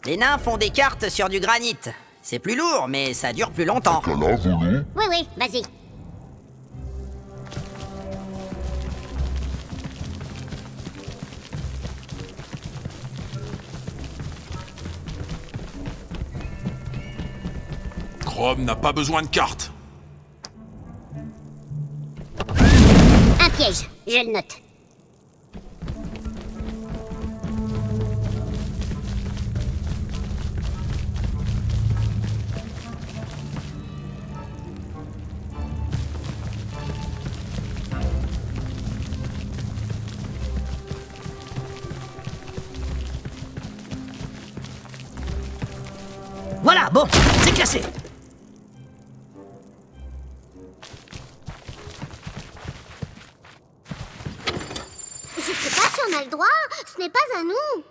Les nains font des cartes sur du granit. C'est plus lourd, mais ça dure plus longtemps. Oui, oui, vas-y. Chrome n'a pas besoin de cartes. Un piège, je le note. Voilà, bon, c'est classé. Je sais pas si on a le droit, ce n'est pas à nous.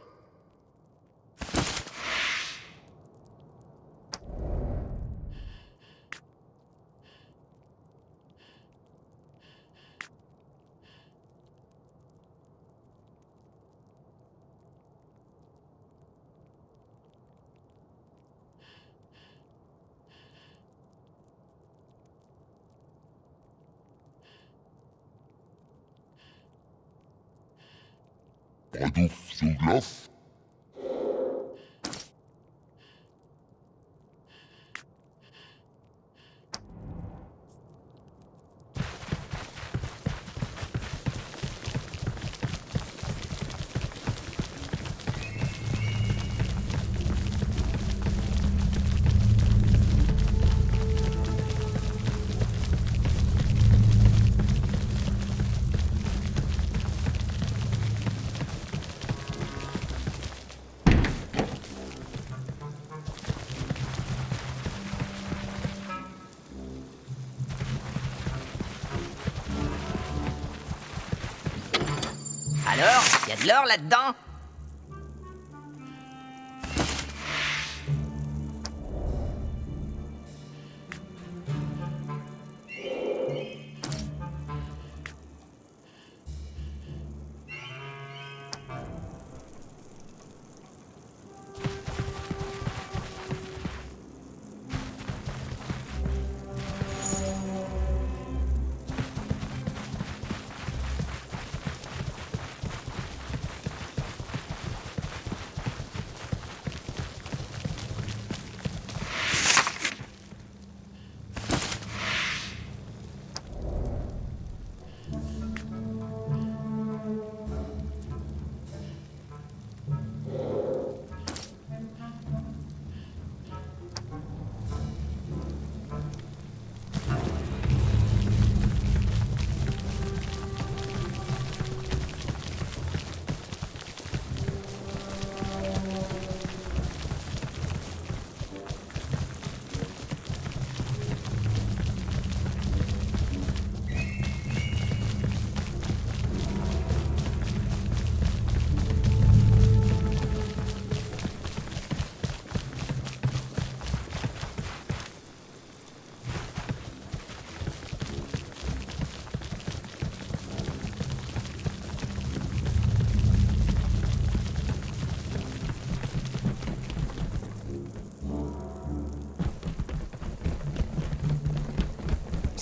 Alors, y a de l'or là-dedans?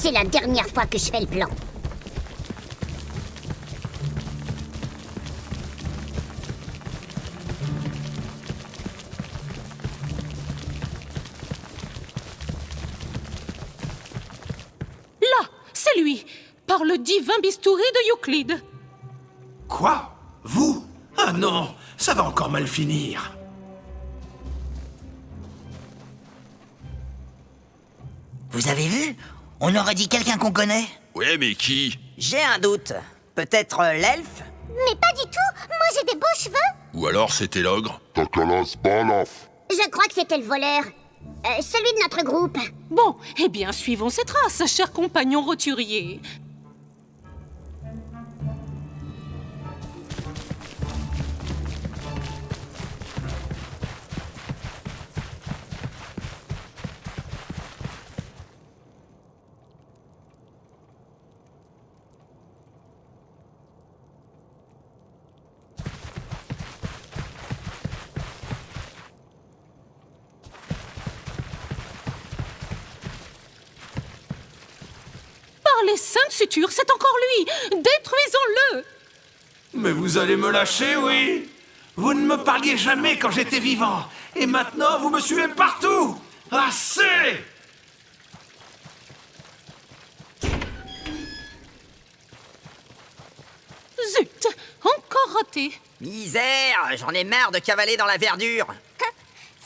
C'est la dernière fois que je fais le plan. Là, c'est lui, par le divin bistouri de Euclide. Quoi? Vous? Ah non, ça va encore mal finir. Vous avez vu? On aurait dit quelqu'un qu'on connaît. Ouais, mais qui? J'ai un doute. Peut-être l'elfe? Mais pas du tout. Moi, j'ai des beaux cheveux. Ou alors c'était l'ogre? Takalas Balaf. Je crois que c'était le voleur. Celui de notre groupe. Bon, eh bien, suivons ses traces, cher compagnon roturier. Par les saintes sutures, c'est encore lui! Détruisons-le! Mais vous allez me lâcher, oui? Vous ne me parliez jamais quand j'étais vivant. Et maintenant, vous me suivez partout. Assez! Zut! Encore raté! Misère, j'en ai marre de cavaler dans la verdure.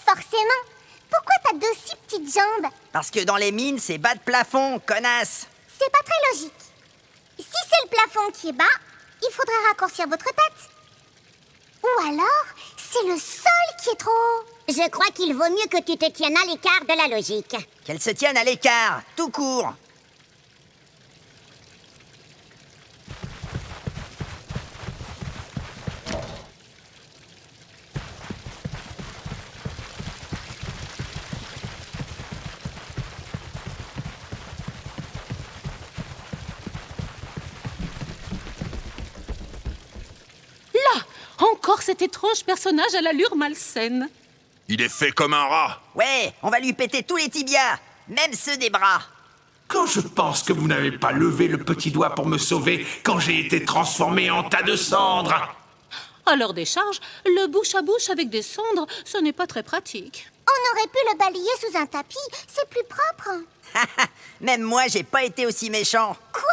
Forcément. Pourquoi t'as d'aussi petites jambes? Parce que dans les mines, c'est bas de plafond, connasse. C'est pas très logique. Si c'est le plafond qui est bas, il faudrait raccourcir votre tête. Ou alors, c'est le sol qui est trop haut. Je crois qu'il vaut mieux que tu te tiennes à l'écart de la logique. Qu'elle se tienne à l'écart, tout court. Là! Encore cet étrange personnage à l'allure malsaine. Il est fait comme un rat. Ouais, on va lui péter tous les tibias, même ceux des bras. Quand je pense que vous n'avez pas levé le petit doigt pour me sauver quand j'ai été transformé en tas de cendres. À leur décharge, le bouche à bouche avec des cendres, ce n'est pas très pratique. On aurait pu le balayer sous un tapis, c'est plus propre. Même moi, j'ai pas été aussi méchant. Quoi?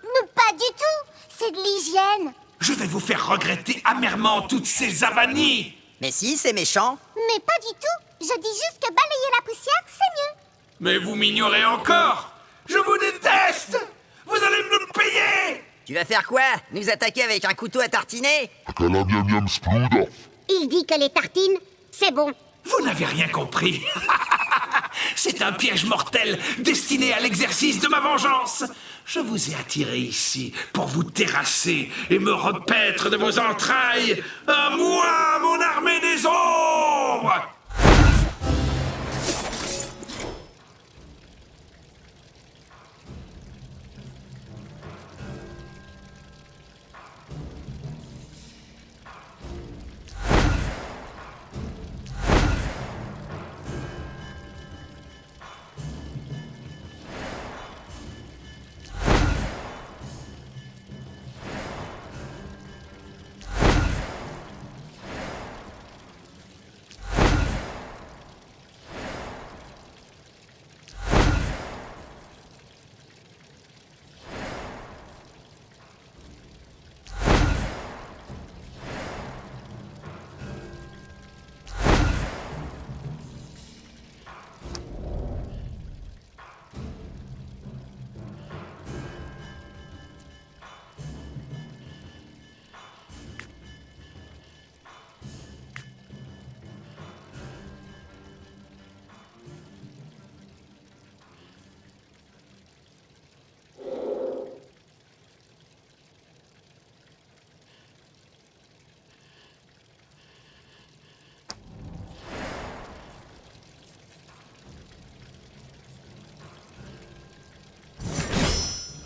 Mais pas du tout. C'est de l'hygiène. Je vais vous faire regretter amèrement toutes ces avanies. Mais si, c'est méchant. Mais pas du tout. Je dis juste que balayer la poussière, c'est mieux. Mais vous m'ignorez encore. Je vous déteste. Vous allez me le payer. Tu vas faire quoi? Nous attaquer avec un couteau à tartiner? Il dit que les tartines, c'est bon. Vous n'avez rien compris. C'est un piège mortel destiné à l'exercice de ma vengeance. Je vous ai attiré ici pour vous terrasser et me repaître de vos entrailles. À moi, mon armée des ombres!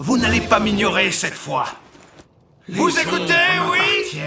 Vous n'allez pas m'ignorer cette fois. Vous écoutez, oui?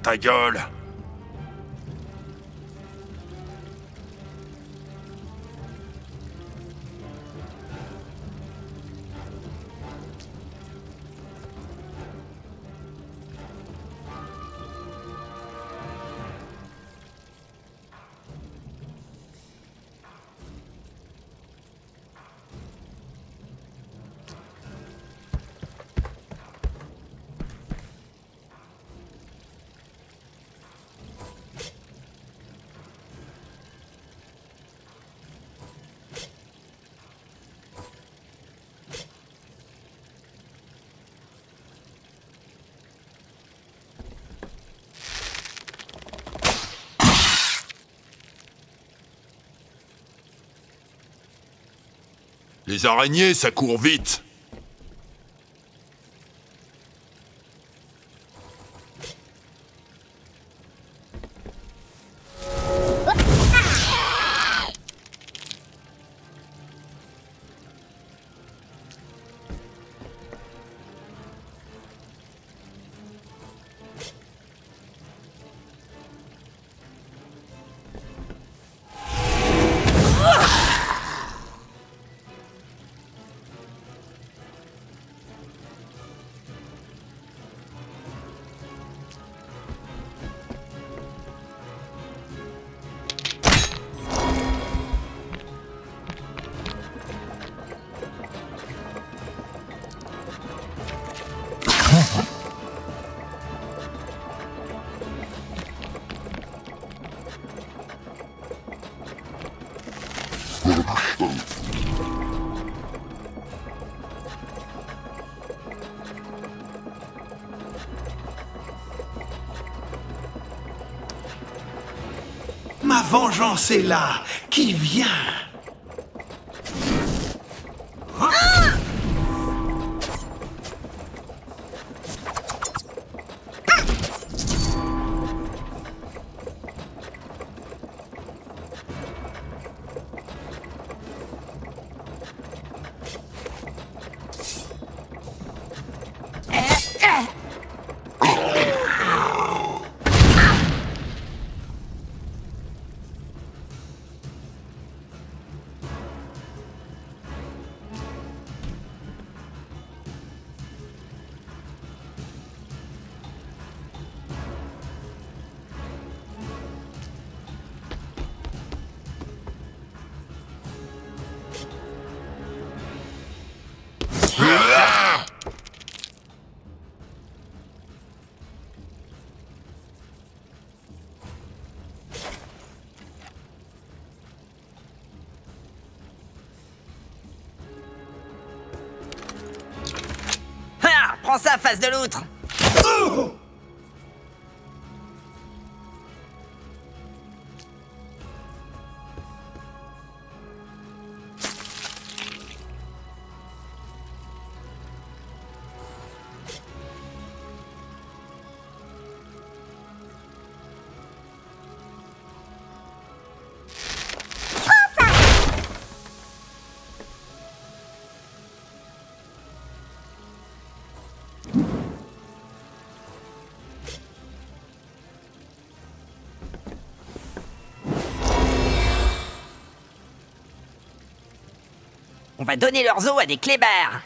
ta gueule. Les araignées, ça court vite. Ma vengeance est là, qui vient. Prends ça, face de l'outre. On va donner leurs os à des clébards.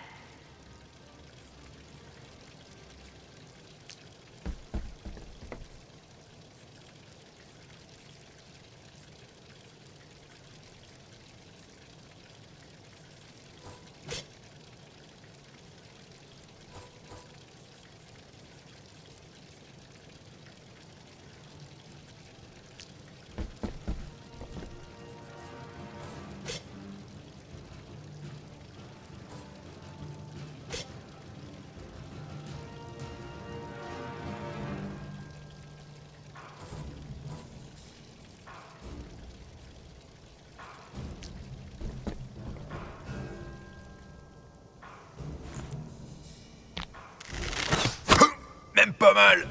Même pas mal.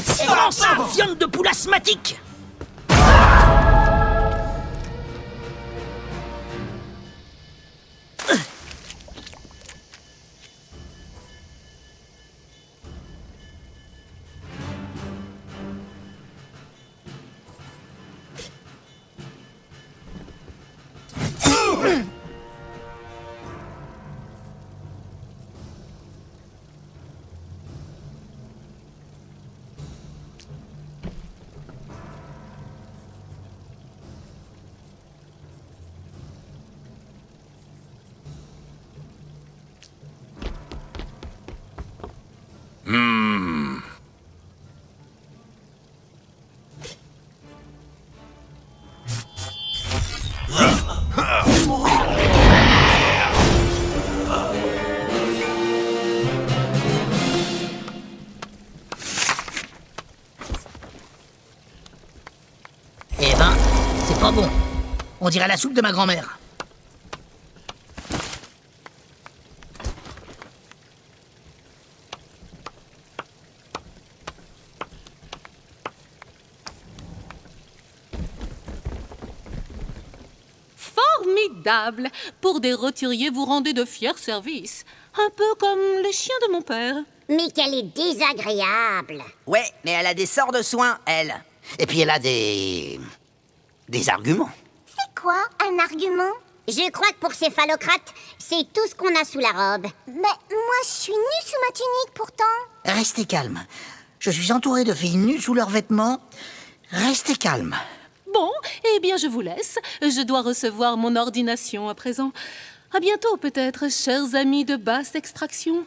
Silence, viande de poule asthmatique. dirait la soupe de ma grand-mère. Formidable! Pour des roturiers, vous rendez de fiers services. Un peu comme les chiens de mon père. Mais qu'elle est désagréable. Ouais, mais elle a des sorts de soins, elle. Et puis elle a des arguments. C'est quoi un argument? Je crois que pour ces phallocrates, c'est tout ce qu'on a sous la robe. Mais moi, je suis nue sous ma tunique pourtant. Restez calme. Je suis entouré de filles nues sous leurs vêtements. Restez calme. Bon, eh bien je vous laisse. Je dois recevoir mon ordination à présent. À bientôt peut-être, chers amis de basse extraction.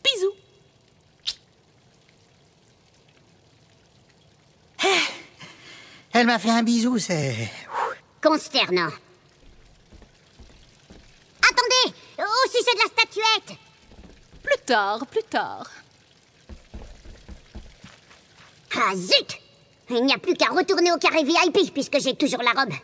Bisous. Elle m'a fait un bisou, c'est... Consternant. Attendez! Au sujet de la statuette! Plus tard, plus tard. Ah zut! Il n'y a plus qu'à retourner au carré VIP puisque j'ai toujours la robe.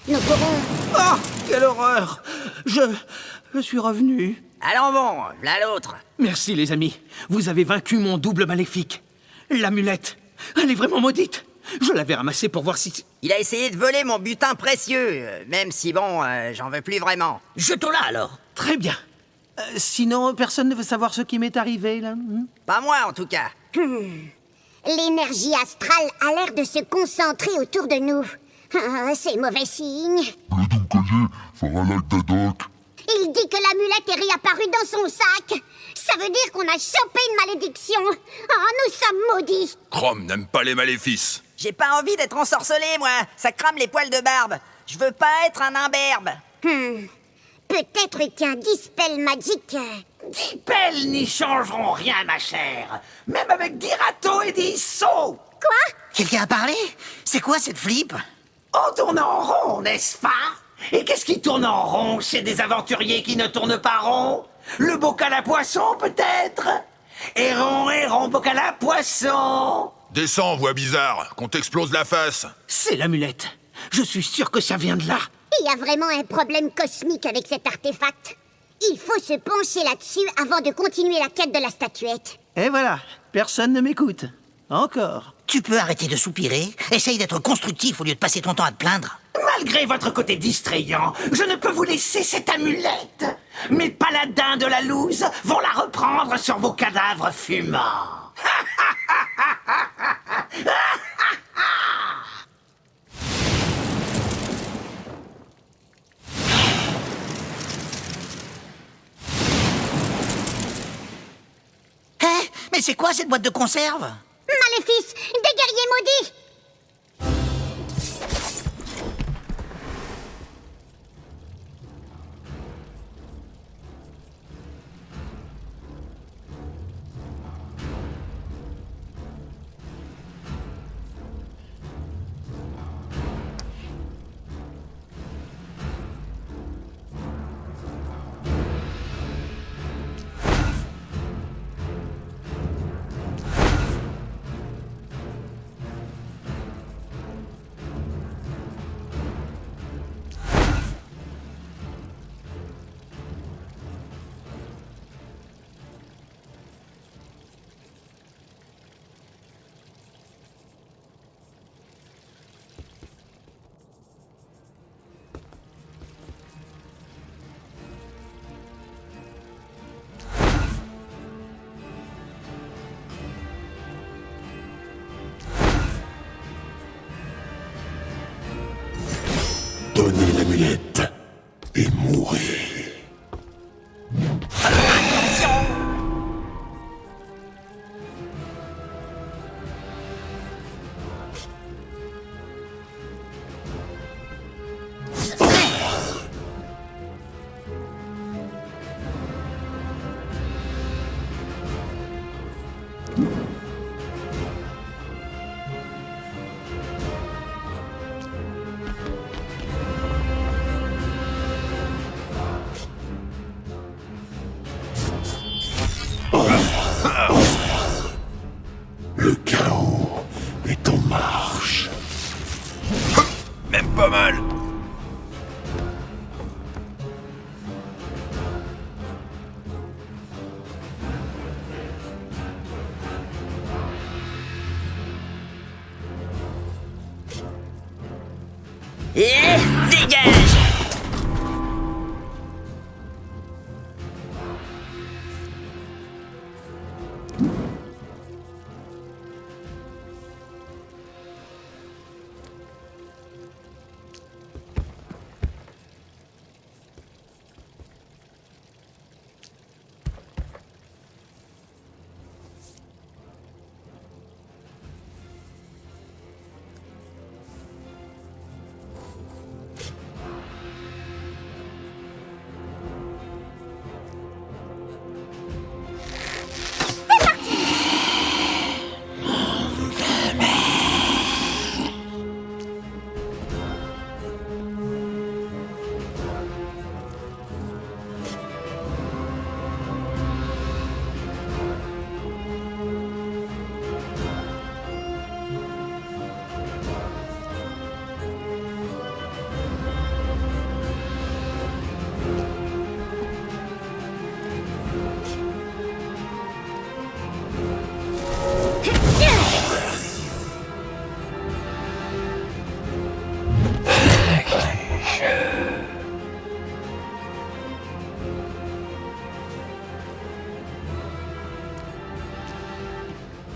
Nous pourrons... Oh, quelle horreur! Je suis revenu. Allons bon, là l'autre. Merci les amis, vous avez vaincu mon double maléfique. L'amulette, elle est vraiment maudite. Je l'avais ramassée pour voir si... Il a essayé de voler mon butin précieux, même si bon, j'en veux plus vraiment. Jetons-la alors. Très bien. Sinon, personne ne veut savoir ce qui m'est arrivé, là. Pas moi, en tout cas. L'énergie astrale a l'air de se concentrer autour de nous. Ah, c'est mauvais signe. Il dit que l'amulette est réapparue dans son sac. Ça veut dire qu'on a chopé une malédiction. Oh, nous sommes maudits. Chrome n'aime pas les maléfices. J'ai pas envie d'être ensorcelé, moi. Ça crame les poils de barbe. Je veux pas être un imberbe. Peut-être qu'un dispel magique... 10 pelles n'y changeront rien, ma chère. Même avec 10 râteaux et 10 sauts. Quoi? Quelqu'un a parlé? C'est quoi cette flip? On tourne en rond, n'est-ce pas? Et qu'est-ce qui tourne en rond chez des aventuriers qui ne tournent pas rond? Le bocal à poisson, peut-être? Héron, bocal à poisson. Descends, voix bizarre, qu'on t'explose la face. C'est l'amulette. Je suis sûr que ça vient de là. Il y a vraiment un problème cosmique avec cet artefact. Il faut se pencher là-dessus avant de continuer la quête de la statuette. Et voilà, personne ne m'écoute. Encore. Tu peux arrêter de soupirer? Essaye d'être constructif au lieu de passer ton temps à te plaindre. Malgré votre côté distrayant, je ne peux vous laisser cette amulette. Mes paladins de la loose vont la reprendre sur vos cadavres fumants. Hé, mais c'est quoi cette boîte de conserve? Maléfice, des guerriers maudits! Donnez l'amulette et mourrez.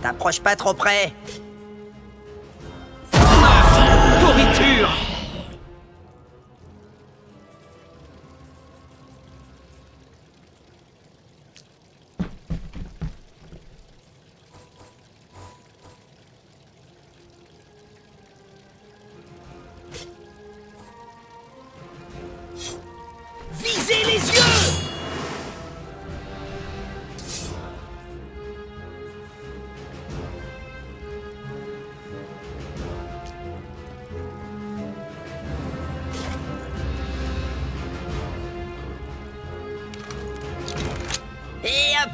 T'approches pas trop près. Pourriture! Visez les yeux! Et hop!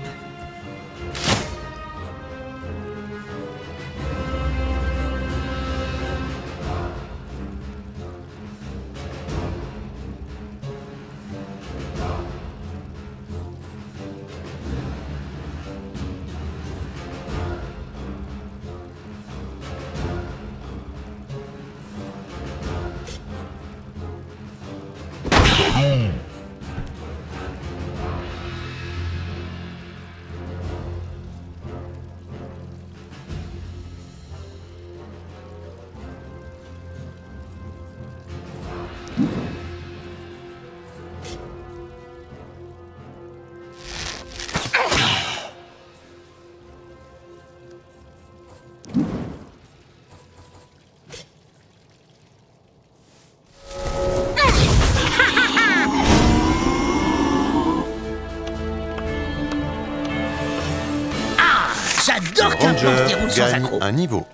J'adore qu'un plan se déroule sans gagne accroc. un niveau.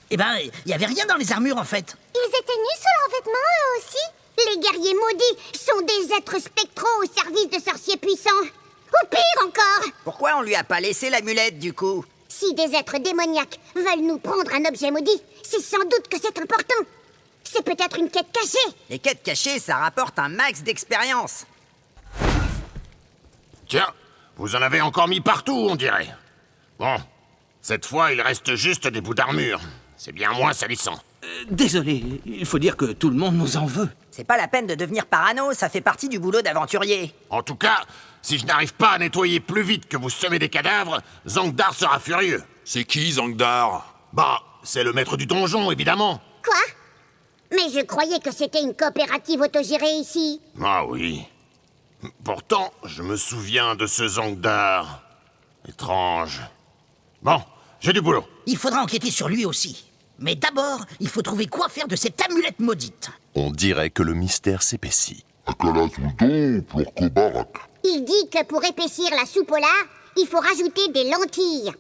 Eh ben, il y avait rien dans les armures en fait. Ils étaient nus sous leurs vêtements, eux aussi. Les guerriers maudits sont des êtres spectraux au service de sorciers puissants. Ou pire encore, Pourquoi on lui a pas laissé l'amulette, du coup? si des êtres démoniaques veulent nous prendre un objet maudit, c'est sans doute que c'est important. C'est peut-être une quête cachée. Les quêtes cachées, ça rapporte un max d'expérience. Tiens, vous en avez encore mis partout, on dirait. Bon, cette fois, il reste juste des bouts d'armure. C'est bien moins salissant. Désolé, il faut dire que tout le monde nous en veut. C'est pas la peine de devenir parano, ça fait partie du boulot d'aventurier. En tout cas, si je n'arrive pas à nettoyer plus vite que vous semez des cadavres, Zangdar sera furieux. C'est qui, Zangdar? Bah, c'est le maître du donjon, évidemment. Quoi? Mais je croyais que c'était une coopérative autogérée ici. Ah oui. Pourtant, je me souviens de ce Zangdar. Étrange. Bon, j'ai du boulot. Il faudra enquêter sur lui aussi. Mais d'abord, il faut trouver quoi faire de cette amulette maudite. On dirait que le mystère s'épaissit. Il dit que pour épaissir la soupe au lard, il faut rajouter des lentilles.